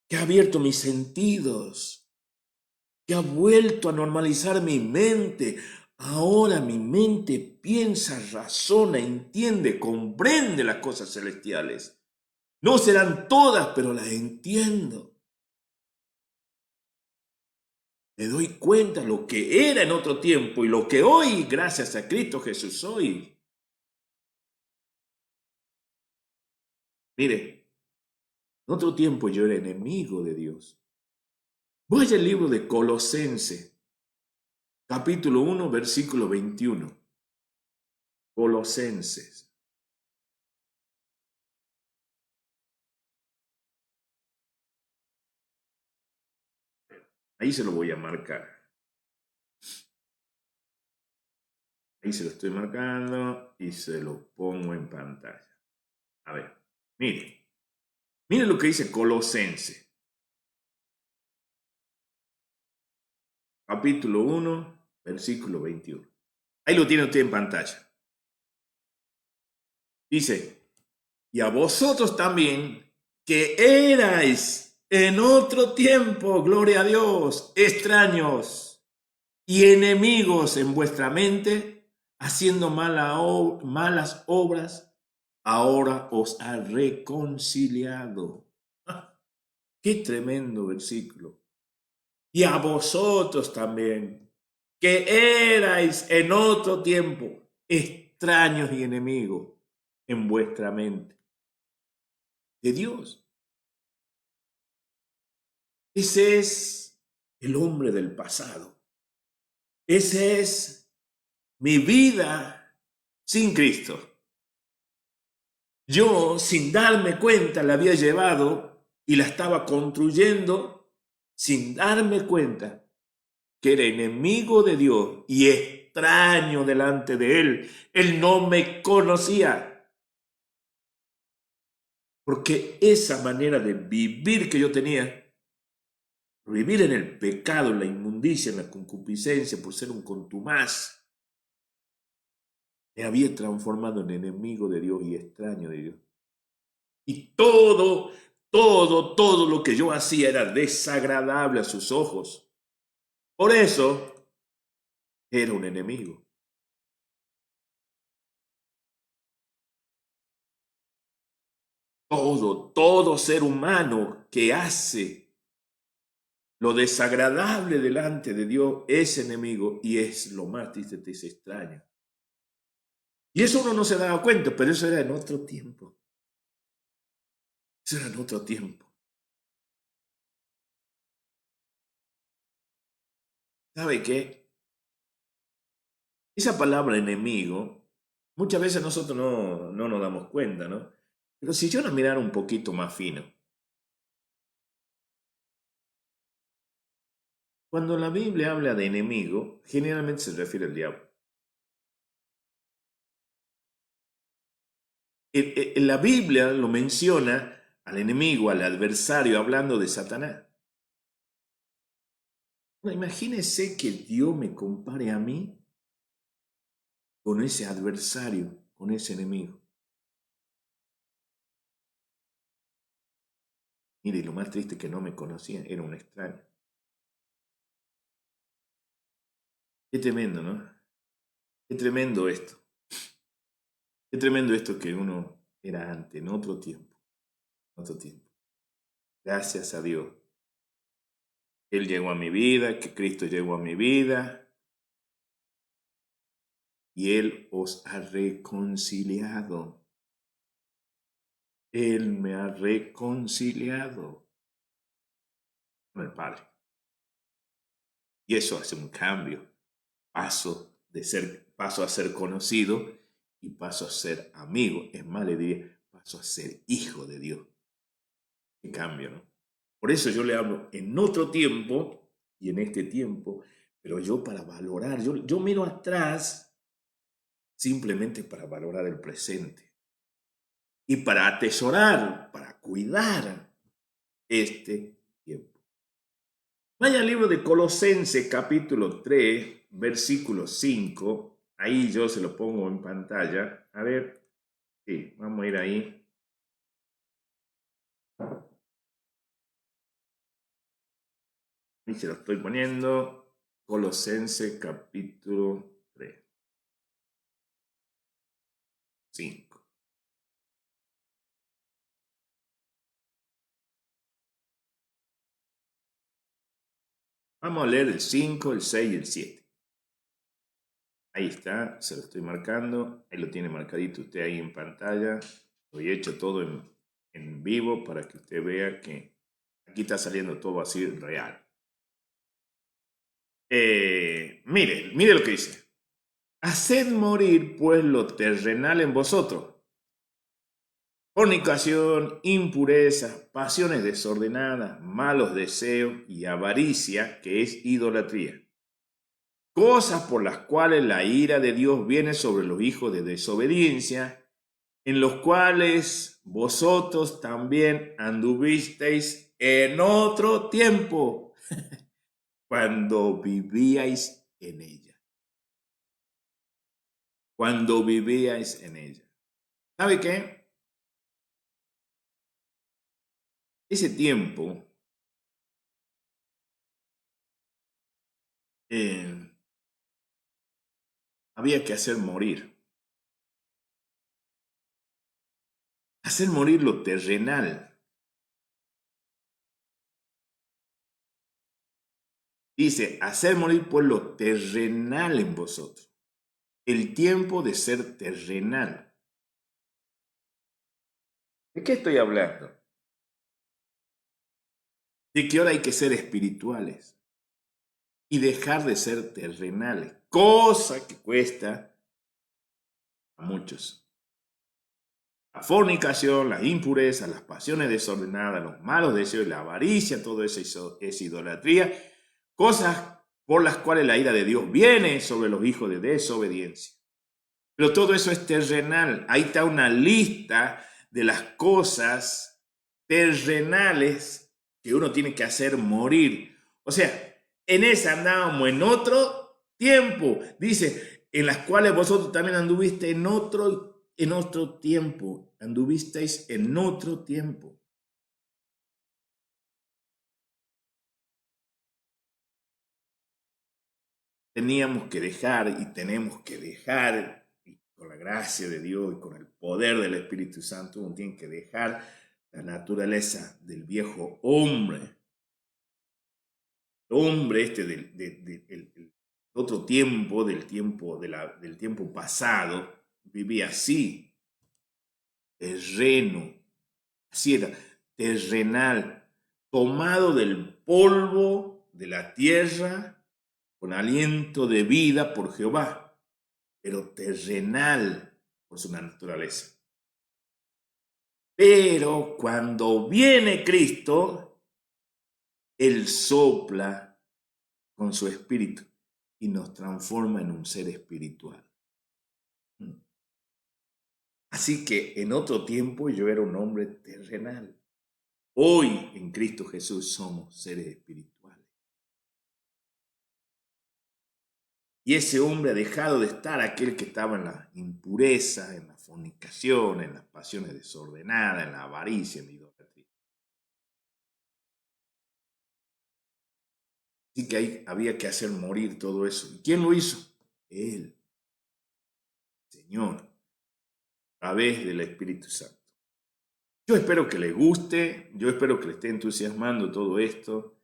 que ha abierto mis sentidos, que ha vuelto a normalizar mi mente. Ahora mi mente piensa, razona, entiende, comprende las cosas celestiales. No serán todas, pero las entiendo. Me doy cuenta de lo que era en otro tiempo y lo que hoy, gracias a Cristo Jesús, soy. Mire, en otro tiempo yo era enemigo de Dios. Vaya al libro de Colosenses, capítulo 1, versículo 21. Colosenses. Ahí se lo voy a marcar. Ahí se lo estoy marcando y se lo pongo en pantalla. A ver, mire. Mire lo que dice Colosenses. Capítulo 1, versículo 21. Ahí lo tiene usted en pantalla. Dice, y a vosotros también, que erais en otro tiempo, gloria a Dios, extraños y enemigos en vuestra mente, haciendo malas obras, ahora os ha reconciliado. Qué tremendo versículo. Y a vosotros también, que erais en otro tiempo extraños y enemigos en vuestra mente, de Dios. Ese es el hombre del pasado. Ese es mi vida sin Cristo. Yo, sin darme cuenta, la había llevado y la estaba construyendo sin darme cuenta que era enemigo de Dios y extraño delante de Él. Él no me conocía. Porque esa manera de vivir que yo tenía, vivir en el pecado, en la inmundicia, en la concupiscencia, por ser un contumaz, me había transformado en enemigo de Dios y extraño de Dios. Y Todo lo que yo hacía era desagradable a sus ojos. Por eso era un enemigo. Todo ser humano que hace lo desagradable delante de Dios es enemigo y es lo más triste, es extraño. Y eso uno no se daba cuenta, pero eso era en otro tiempo. Eso era en otro tiempo. ¿Sabe qué? Esa palabra enemigo, muchas veces nosotros no nos damos cuenta, ¿no? Pero si yo la mirara un poquito más fino, cuando la Biblia habla de enemigo, generalmente se refiere al diablo. La Biblia lo menciona al enemigo, al adversario, hablando de Satanás. Bueno, imagínese que Dios me compare a mí con ese adversario, con ese enemigo. Mire, lo más triste es que no me conocía, era un extraño. Qué tremendo, ¿no? Qué tremendo esto. Qué tremendo esto que uno era antes, en otro tiempo. Otro tiempo. Gracias a Dios. Él llegó a mi vida, que Cristo llegó a mi vida. Y Él os ha reconciliado. Él me ha reconciliado con el Padre. Y eso hace un cambio. Paso a ser conocido y paso a ser amigo. Es más, le diría, paso a ser hijo de Dios. Qué cambio, ¿no? Por eso yo le hablo en otro tiempo y en este tiempo, pero yo para valorar, yo miro atrás simplemente para valorar el presente y para atesorar, para cuidar este tiempo. Vaya al libro de Colosenses capítulo 3, versículo 5. Ahí yo se lo pongo en pantalla. A ver, sí, vamos a ir ahí. Ahí se lo estoy poniendo. Colosenses capítulo 3, 5. Vamos a leer el 5, el 6 y el 7. Ahí está, se lo estoy marcando. Ahí lo tiene marcadito usted ahí en pantalla. Lo he hecho todo en vivo para que usted vea que aquí está saliendo todo así real. Mire lo que dice. Haced morir pues lo terrenal en vosotros. Fornicación, impureza, pasiones desordenadas, malos deseos y avaricia, que es idolatría. Cosas por las cuales la ira de Dios viene sobre los hijos de desobediencia, en los cuales vosotros también anduvisteis en otro tiempo, cuando vivíais en ella. Cuando vivíais en ella. ¿Sabe qué? Ese tiempo había que hacer morir. Hacer morir lo terrenal. Dice, hacer morir pues lo terrenal en vosotros. El tiempo de ser terrenal. ¿De qué estoy hablando? De que ahora hay que ser espirituales y dejar de ser terrenales, cosa que cuesta a muchos. La fornicación, la impureza, las pasiones desordenadas, los malos deseos, la avaricia, todo eso es idolatría, cosas por las cuales la ira de Dios viene sobre los hijos de desobediencia. Pero todo eso es terrenal. Ahí está una lista de las cosas terrenales que uno tiene que hacer morir. O sea, en esa andábamos en otro tiempo. Dice, en las cuales vosotros también anduviste en otro tiempo. Anduvisteis en otro tiempo. teníamos que dejar y tenemos que dejar, y con la gracia de Dios y con el poder del Espíritu Santo, uno tiene que dejar la naturaleza del viejo hombre, el hombre este del otro tiempo, del tiempo pasado, vivía así, terreno, así era, terrenal, tomado del polvo de la tierra, con aliento de vida por Jehová, pero terrenal por su naturaleza. Pero cuando viene Cristo, Él sopla con su espíritu y nos transforma en un ser espiritual. Así que en otro tiempo yo era un hombre terrenal. Hoy en Cristo Jesús somos seres espirituales. Y ese hombre ha dejado de estar aquel que estaba en la impureza, en la fornicación, en las pasiones desordenadas, en la avaricia, en la idolatría. Así que ahí había que hacer morir todo eso. ¿Y quién lo hizo? Él, Señor, a través del Espíritu Santo. Yo espero que les guste, yo espero que les esté entusiasmando todo esto.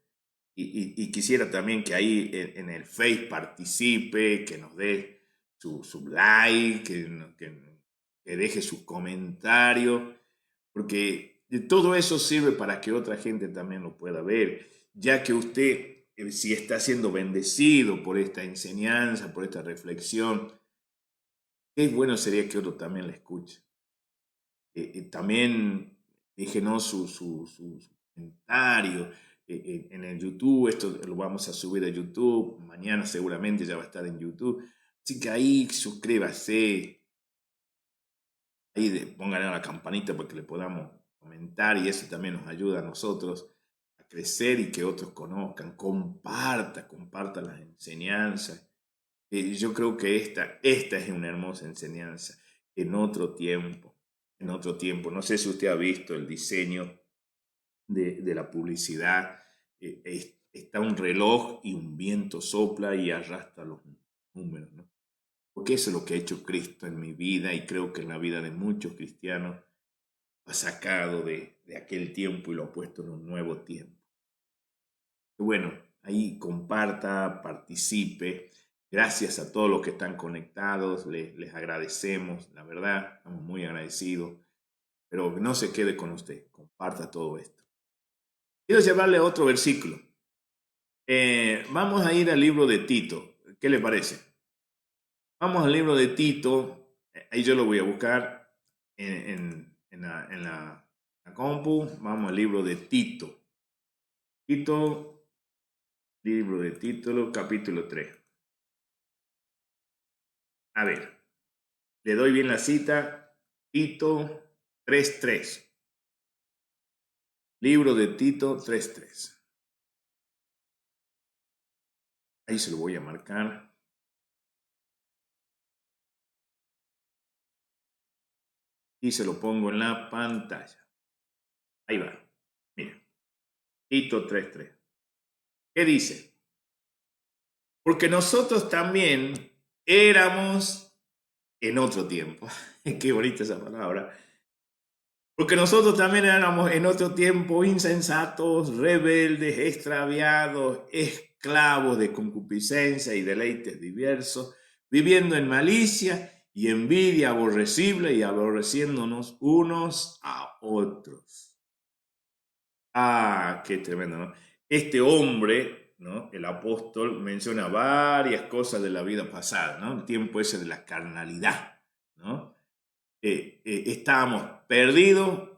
Y quisiera también que ahí en el Face participe, que nos dé su like, que deje sus comentarios, porque todo eso sirve para que otra gente también lo pueda ver, ya que usted, si está siendo bendecido por esta enseñanza, por esta reflexión, qué bueno sería que otro también la escuche. También déjenos su comentario en el YouTube. Esto lo vamos a subir a YouTube. Mañana seguramente ya va a estar en YouTube. Así que ahí suscríbase. Ahí pónganle a la campanita para que le podamos comentar. Y eso también nos ayuda a nosotros a crecer y que otros conozcan. Comparta las enseñanzas. Yo creo que esta es una hermosa enseñanza en otro tiempo. En otro tiempo. No sé si usted ha visto el diseño de la publicidad. Está un reloj y un viento sopla y arrastra los números, ¿no? Porque eso es lo que ha hecho Cristo en mi vida y creo que en la vida de muchos cristianos ha sacado de aquel tiempo y lo ha puesto en un nuevo tiempo. Y bueno, ahí comparta, participe. Gracias a todos los que están conectados, les agradecemos, la verdad, estamos muy agradecidos. Pero no se quede con usted, comparta todo esto. Quiero llevarle a otro versículo. Vamos a ir al libro de Tito. ¿Qué le parece? Vamos al libro de Tito. Ahí yo lo voy a buscar en la compu. Vamos al libro de Tito. Tito, libro de Tito, capítulo 3. A ver, le doy bien la cita. Tito 3:3. Libro de Tito 3:3. Ahí se lo voy a marcar. Y se lo pongo en la pantalla. Ahí va. Mira. Tito 3:3. ¿Qué dice? Porque nosotros también éramos en otro tiempo. Qué bonita esa palabra. Porque nosotros también éramos en otro tiempo insensatos, rebeldes, extraviados, esclavos de concupiscencia y deleites diversos, viviendo en malicia y envidia aborrecible y aborreciéndonos unos a otros. Ah, qué tremendo, ¿no? Este hombre, ¿no? El apóstol menciona varias cosas de la vida pasada, ¿no? El tiempo ese de la carnalidad, ¿no? Estábamos perdidos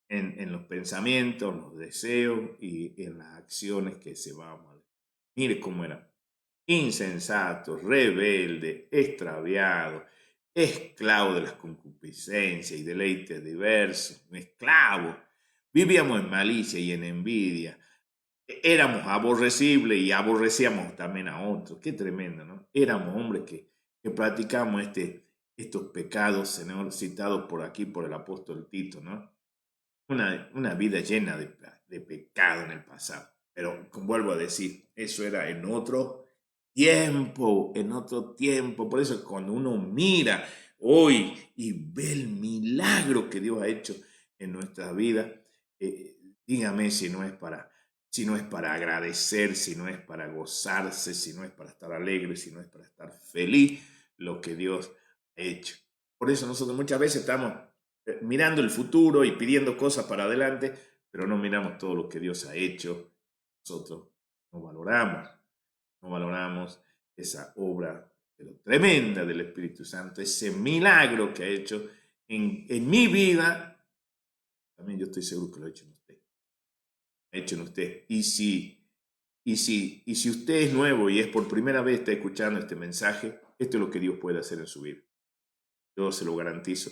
en los pensamientos, los deseos y en las acciones que se van a... Mire cómo era. Insensatos, rebeldes, extraviados, esclavos de las concupiscencias y deleites diversos, esclavos. Vivíamos en malicia y en envidia. Éramos aborrecibles y aborrecíamos también a otros. Qué tremendo, ¿no? Éramos hombres que practicamos estos pecados, Señor, citados por aquí por el apóstol Tito, ¿no? Una vida llena de pecado en el pasado. Pero vuelvo a decir, eso era en otro tiempo, en otro tiempo. Por eso cuando uno mira hoy y ve el milagro que Dios ha hecho en nuestra vida, dígame si no es para agradecer, si no es para gozarse, si no es para estar alegre, si no es para estar feliz lo que Dios ha hecho. Por eso nosotros muchas veces estamos mirando el futuro y pidiendo cosas para adelante, pero no miramos todo lo que Dios ha hecho. Nosotros no valoramos esa obra pero tremenda del Espíritu Santo, ese milagro que ha hecho en mi vida. También yo estoy seguro que lo ha hecho en usted. Ha hecho en usted. Y si usted es nuevo y es por primera vez está escuchando este mensaje, esto es lo que Dios puede hacer en su vida. Yo se lo garantizo,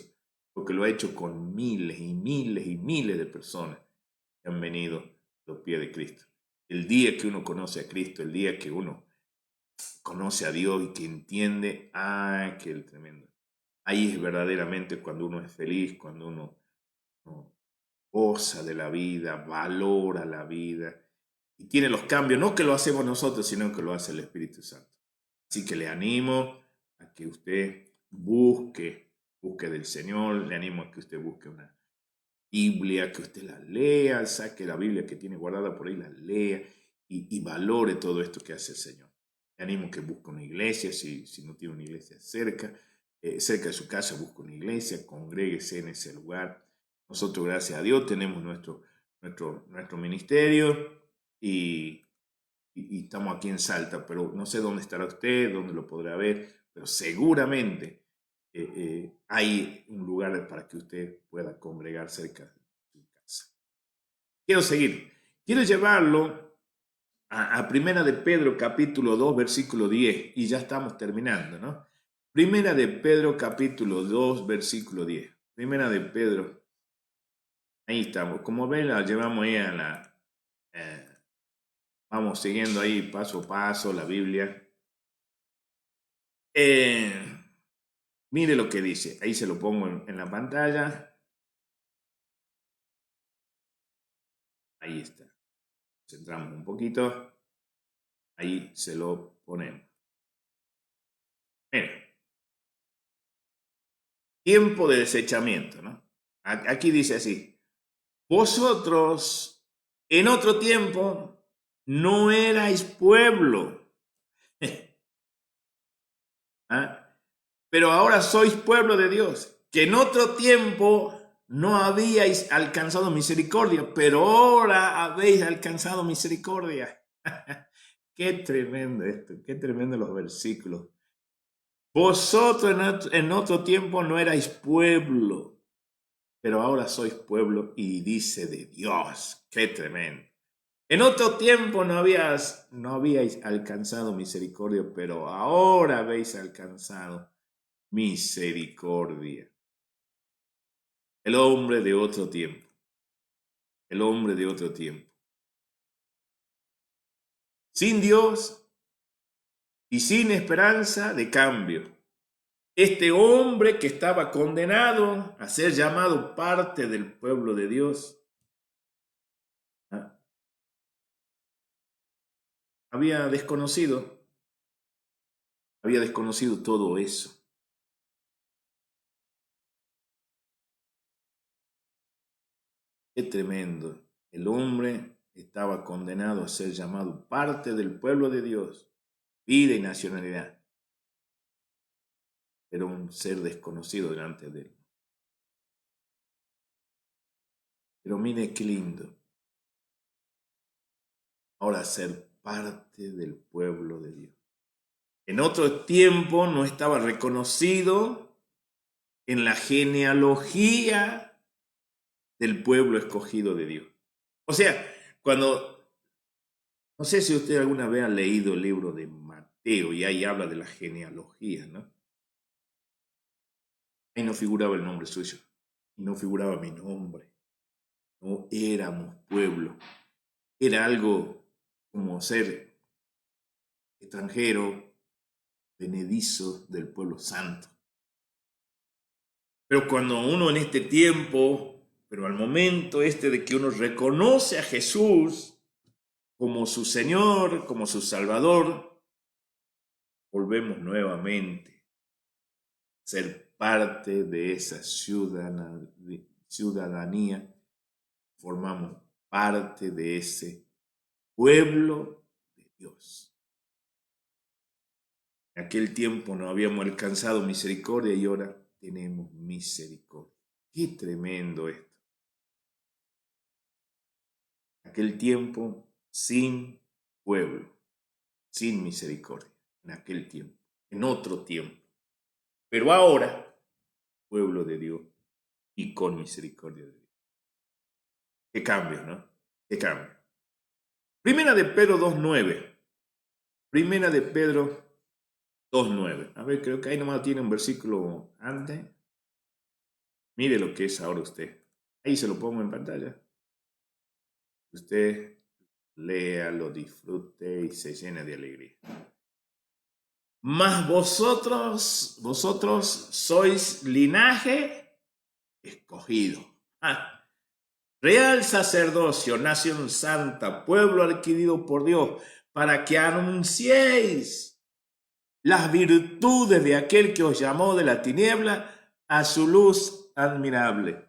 porque lo ha hecho con miles y miles y miles de personas que han venido a los pies de Cristo. El día que uno conoce a Cristo, el día que uno conoce a Dios y que entiende, qué tremendo. Ahí es verdaderamente cuando uno es feliz, cuando uno goza de la vida, valora la vida y tiene los cambios, no que lo hacemos nosotros, sino que lo hace el Espíritu Santo. Así que le animo a que usted busque del Señor, le animo a que usted busque una Biblia, que usted la lea, saque la Biblia que tiene guardada por ahí, la lea y valore todo esto que hace el Señor. Le animo a que busque una iglesia, si no tiene una iglesia cerca de su casa, busque una iglesia, congréguese en ese lugar. Nosotros, gracias a Dios, tenemos nuestro ministerio y estamos aquí en Salta, pero no sé dónde estará usted, dónde lo podrá ver, pero seguramente hay un lugar para que usted pueda congregar cerca de su casa. Quiero seguir. Quiero llevarlo a Primera de Pedro, capítulo 2, versículo 10, y ya estamos terminando, ¿no? Primera de Pedro, capítulo 2, versículo 10. Primera de Pedro, ahí estamos. Como ven, la llevamos ahí a la... vamos siguiendo ahí paso a paso la Biblia. Mire lo que dice. Ahí se lo pongo en la pantalla. Ahí está. Centramos un poquito. Ahí se lo ponemos. Mire. Tiempo de desechamiento, ¿no? Aquí dice así. Vosotros en otro tiempo no erais pueblo. ¿Ah? Pero ahora sois pueblo de Dios, que en otro tiempo no habíais alcanzado misericordia, pero ahora habéis alcanzado misericordia. Qué tremendo esto, qué tremendo los versículos. Vosotros en otro tiempo no erais pueblo, pero ahora sois pueblo y dice de Dios. Qué tremendo. En otro tiempo no habíais alcanzado misericordia, pero ahora habéis alcanzado misericordia. El hombre de otro tiempo. El hombre de otro tiempo. Sin Dios y sin esperanza de cambio. Este hombre que estaba condenado a ser llamado parte del pueblo de Dios, había desconocido todo eso. Qué tremendo. El hombre estaba condenado a ser llamado parte del pueblo de Dios, vida y nacionalidad. Era un ser desconocido delante de él. Pero mire qué lindo. Ahora ser parte del pueblo de Dios. En otro tiempo no estaba reconocido en la genealogía del pueblo escogido de Dios. O sea, no sé si usted alguna vez ha leído el libro de Mateo y ahí habla de la genealogía, ¿no? Ahí no figuraba el nombre suyo y no figuraba mi nombre. No éramos pueblo. Era algo como ser extranjero, benedizo del pueblo santo. Pero cuando uno en este tiempo, pero al momento de que uno reconoce a Jesús como su Señor, como su Salvador, volvemos nuevamente a ser parte de esa ciudadanía, formamos parte de ese pueblo de Dios. En aquel tiempo no habíamos alcanzado misericordia y ahora tenemos misericordia. Qué tremendo esto. En aquel tiempo sin pueblo, sin misericordia. En aquel tiempo, en otro tiempo. Pero ahora, pueblo de Dios y con misericordia de Dios. Qué cambio, ¿no? Qué cambio. Primera de Pedro 2:9. Primera de Pedro 2:9. A ver, creo que ahí nomás tiene un versículo antes. Mire lo que es ahora usted. Ahí se lo pongo en pantalla. Usted lea, lo disfrute y se llena de alegría. Mas vosotros sois linaje escogido. Real sacerdocio, nación santa, pueblo adquirido por Dios, para que anunciéis las virtudes de aquel que os llamó de la tiniebla a su luz admirable.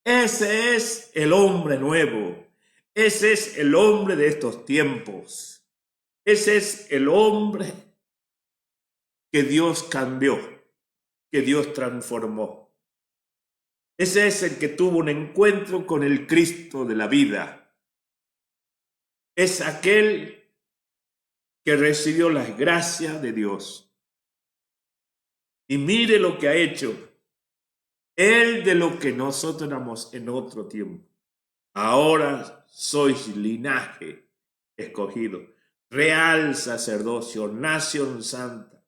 Ese es el hombre nuevo. Ese es el hombre de estos tiempos. Ese es el hombre que Dios cambió, que Dios transformó. Ese es el que tuvo un encuentro con el Cristo de la vida. Es aquel que recibió las gracias de Dios. Y mire lo que ha hecho. Él de lo que nosotros éramos en otro tiempo. Ahora sois linaje escogido, real sacerdocio, nación santa,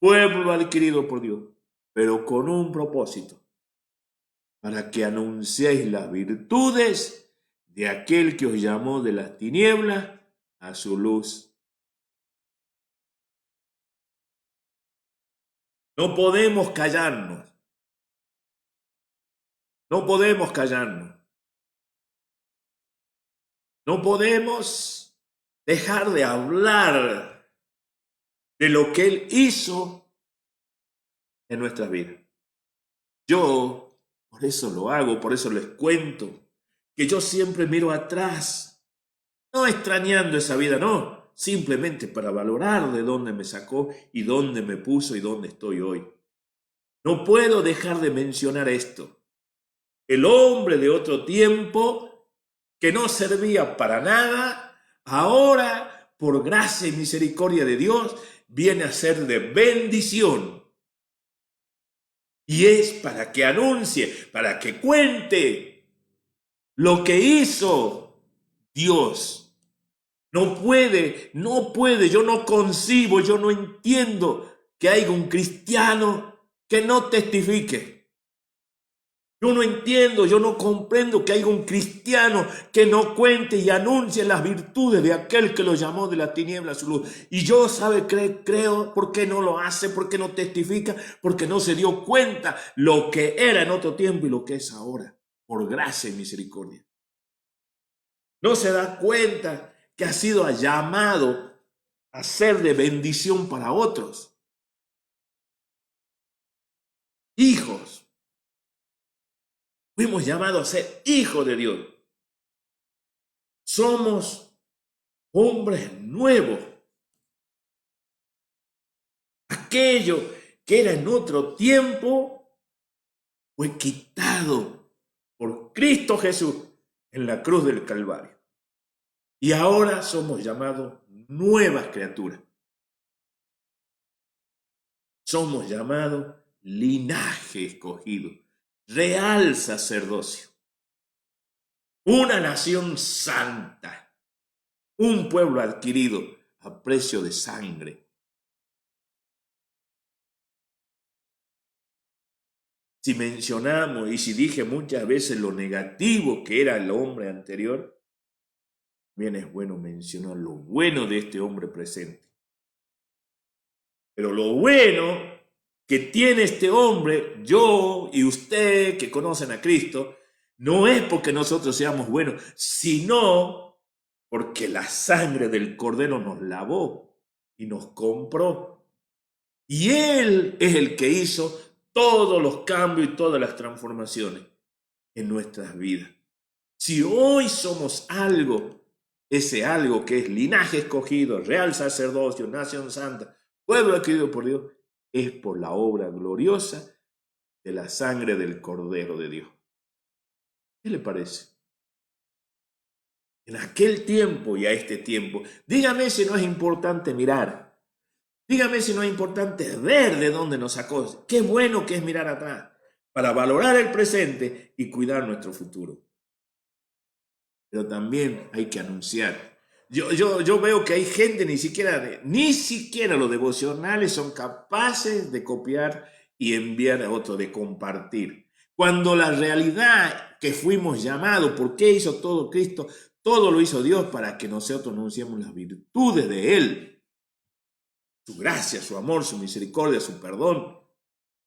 pueblo adquirido por Dios, pero con un propósito, para que anunciéis las virtudes de aquel que os llamó de las tinieblas a su luz. No podemos callarnos. No podemos callarnos. No podemos dejar de hablar de lo que Él hizo en nuestras vidas. Yo, por eso lo hago, por eso les cuento, que yo siempre miro atrás, no extrañando esa vida, no, simplemente para valorar de dónde me sacó y dónde me puso y dónde estoy hoy. No puedo dejar de mencionar esto. El hombre de otro tiempo, que no servía para nada, ahora, por gracia y misericordia de Dios, viene a ser de bendición. Y es para que anuncie, para que cuente lo que hizo Dios. No puede, yo no concibo, yo no entiendo que haya un cristiano que no testifique. Yo no entiendo, yo no comprendo que haya un cristiano que no cuente y anuncie las virtudes de aquel que lo llamó de la tiniebla a su luz. Y yo, creo, ¿por qué no lo hace? ¿Por qué no testifica? Porque no se dio cuenta lo que era en otro tiempo y lo que es ahora, por gracia y misericordia. No se da cuenta que ha sido llamado a ser de bendición para otros. Hijos. Fuimos llamados a ser hijos de Dios. Somos hombres nuevos. Aquello que era en otro tiempo fue quitado por Cristo Jesús en la cruz del Calvario. Y ahora somos llamados nuevas criaturas. Somos llamados linaje escogido, real sacerdocio, una nación santa, un pueblo adquirido a precio de sangre. Si mencionamos y si dije muchas veces lo negativo que era el hombre anterior, también es bueno mencionar lo bueno de este hombre presente. Pero lo bueno que tiene este hombre, yo y usted que conocen a Cristo, no es porque nosotros seamos buenos, sino porque la sangre del Cordero nos lavó y nos compró. Y Él es el que hizo todos los cambios y todas las transformaciones en nuestras vidas. Si hoy somos algo, ese algo que es linaje escogido, real sacerdocio, nación santa, pueblo adquirido por Dios, es por la obra gloriosa de la sangre del Cordero de Dios. ¿Qué le parece? En aquel tiempo y a este tiempo, dígame si no es importante mirar. Dígame si no es importante ver de dónde nos sacó. Qué bueno que es mirar atrás para valorar el presente y cuidar nuestro futuro. Pero también hay que anunciar. Yo veo que hay gente ni siquiera los devocionales son capaces de copiar y enviar a otro, de compartir. Cuando la realidad que fuimos llamados, ¿por qué hizo todo Cristo? Todo lo hizo Dios para que nosotros anunciemos las virtudes de Él. Su gracia, su amor, su misericordia, su perdón.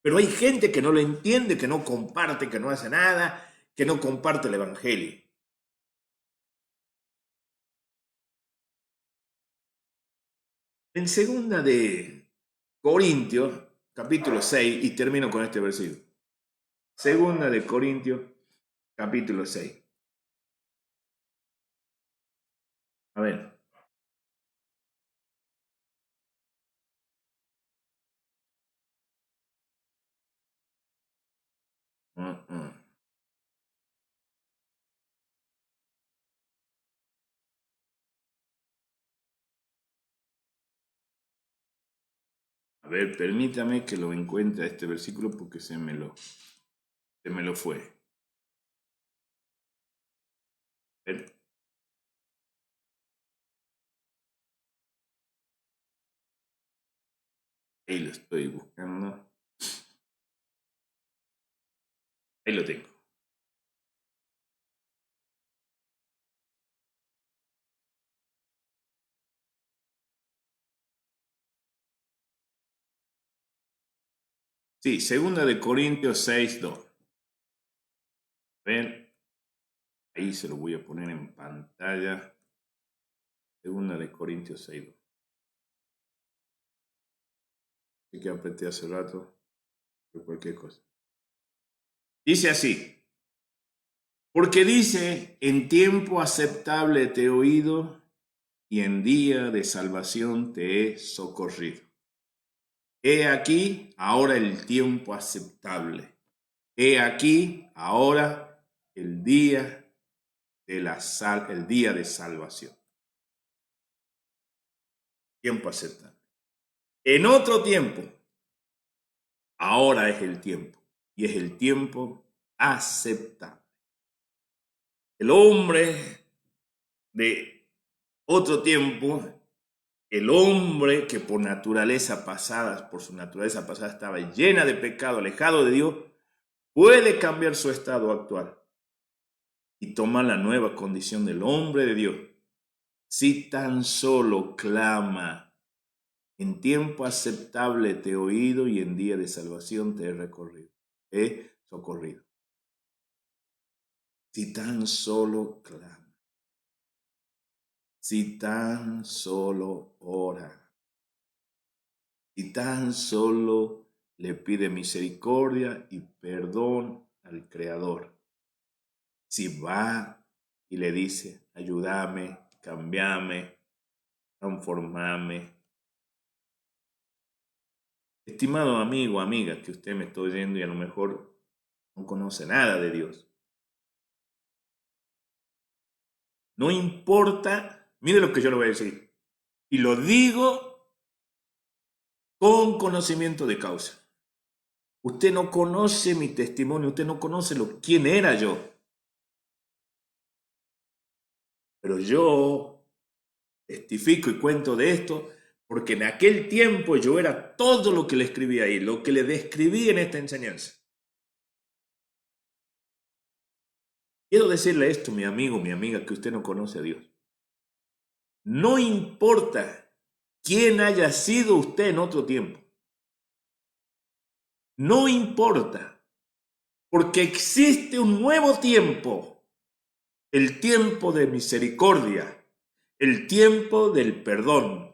Pero hay gente que no lo entiende, que no comparte, que no hace nada, que no comparte el evangelio. En segunda de Corintios, capítulo 6, y termino con este versículo. Segunda de Corintios, capítulo 6. A ver. A ver, permítame que lo encuentre este versículo porque se me lo fue. A ver. Ahí lo estoy buscando. Ahí lo tengo. Sí, segunda de Corintios 6:2. A ver, ahí se lo voy a poner en pantalla. Segunda de Corintios 6:2. Así que apreté hace rato por cualquier cosa. Dice así. Porque dice, en tiempo aceptable te he oído y en día de salvación te he socorrido. He aquí ahora el tiempo aceptable. He aquí ahora el día el día de salvación. Tiempo aceptable. En otro tiempo, ahora es el tiempo y es el tiempo aceptable. El hombre de otro tiempo, el hombre que por su naturaleza pasada estaba llena de pecado, alejado de Dios, puede cambiar su estado actual y tomar la nueva condición del hombre de Dios si tan solo clama: en tiempo aceptable te he oído y en día de salvación te he socorrido. Si tan solo clama, si tan solo ora, si tan solo le pide misericordia y perdón al Creador, si va y le dice: ayúdame, cambiame, transformame. Estimado amigo, amiga, que usted me está oyendo y a lo mejor no conoce nada de Dios. No importa, mire lo que yo le voy a decir. Y lo digo con conocimiento de causa. Usted no conoce mi testimonio, usted no conoce quién era yo. Pero yo testifico y cuento de esto porque en aquel tiempo yo era todo lo que le escribí ahí, lo que le describí en esta enseñanza. Quiero decirle esto, mi amigo, mi amiga, que usted no conoce a Dios. No importa quién haya sido usted en otro tiempo. No importa, porque existe un nuevo tiempo, el tiempo de misericordia, el tiempo del perdón.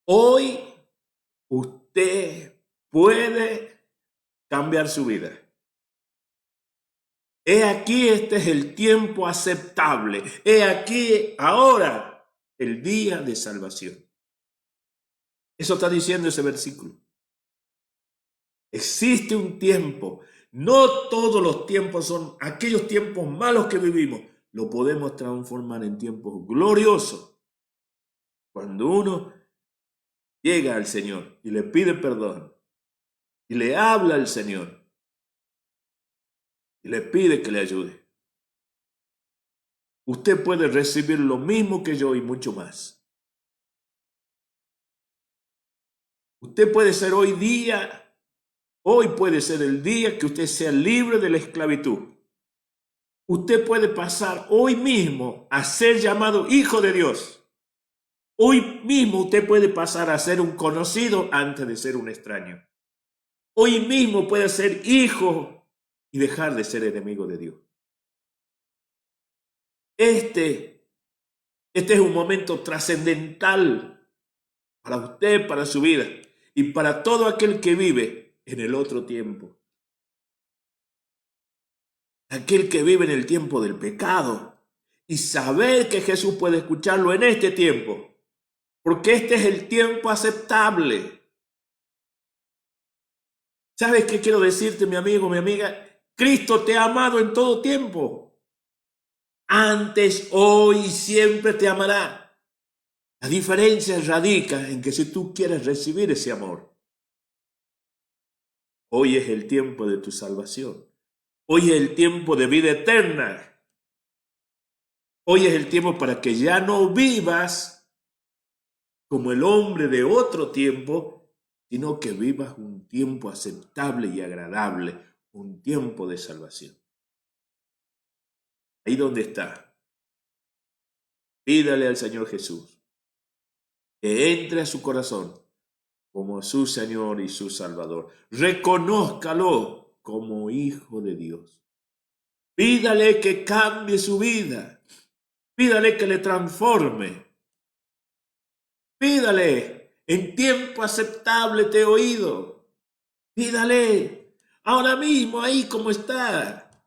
Hoy usted puede cambiar su vida. He aquí, este es el tiempo aceptable. He aquí, ahora, el día de salvación. Eso está diciendo ese versículo. Existe un tiempo. No todos los tiempos son aquellos tiempos malos que vivimos. Lo podemos transformar en tiempos gloriosos. Cuando uno llega al Señor y le pide perdón y le habla al Señor y le pide que le ayude, usted puede recibir lo mismo que yo y mucho más. Usted puede ser hoy puede ser el día que usted sea libre de la esclavitud. Usted puede pasar hoy mismo a ser llamado hijo de Dios. Hoy mismo usted puede pasar a ser un conocido antes de ser un extraño. Hoy mismo puede ser hijo y dejar de ser enemigo de Dios. Este es un momento trascendental para usted, para su vida y para todo aquel que vive en el otro tiempo. Aquel que vive en el tiempo del pecado y saber que Jesús puede escucharlo en este tiempo, porque este es el tiempo aceptable. ¿Sabes qué quiero decirte, mi amigo, mi amiga? Cristo te ha amado en todo tiempo. Antes, hoy y siempre te amará. La diferencia radica en que si tú quieres recibir ese amor, hoy es el tiempo de tu salvación. Hoy es el tiempo de vida eterna. Hoy es el tiempo para que ya no vivas como el hombre de otro tiempo, sino que vivas un tiempo aceptable y agradable, un tiempo de salvación. Ahí donde está, pídale al Señor Jesús que entre a su corazón como su Señor y su Salvador. Reconózcalo como hijo de Dios. Pídale que cambie su vida. Pídale que le transforme. Pídale, en tiempo aceptable te he oído. Pídale, ahora mismo, ahí como está.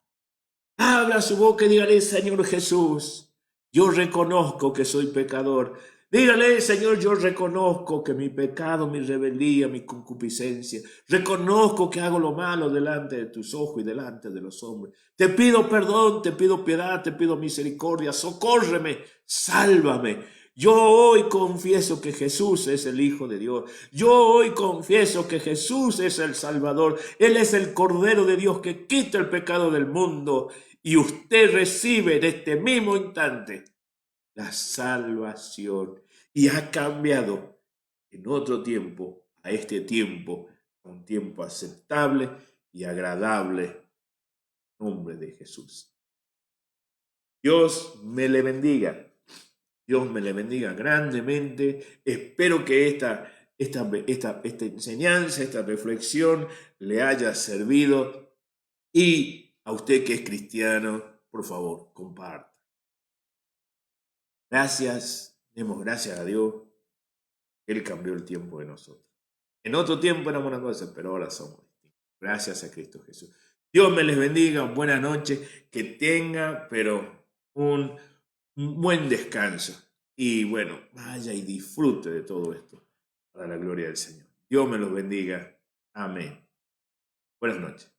Abra su boca y dígale, Señor Jesús, yo reconozco que soy pecador. Dígale, Señor, yo reconozco que mi pecado, mi rebeldía, mi concupiscencia, reconozco que hago lo malo delante de tus ojos y delante de los hombres. Te pido perdón, te pido piedad, te pido misericordia, socórreme, sálvame. Yo hoy confieso que Jesús es el Hijo de Dios. Yo hoy confieso que Jesús es el Salvador. Él es el Cordero de Dios que quita el pecado del mundo. Y usted recibe en este mismo instante la salvación y ha cambiado en otro tiempo a este tiempo, un tiempo aceptable y agradable en nombre de Jesús. Dios me le bendiga. Dios me le bendiga grandemente. Espero que esta enseñanza, esta reflexión le haya servido. Y a usted que es cristiano, por favor, comparte. Gracias, demos gracias a Dios. Él cambió el tiempo de nosotros. En otro tiempo éramos una cosa, pero ahora somos distintos. Gracias a Cristo Jesús. Dios me les bendiga, buenas noches, que tenga, pero un buen descanso. Y bueno, vaya y disfrute de todo esto para la gloria del Señor. Dios me los bendiga. Amén. Buenas noches.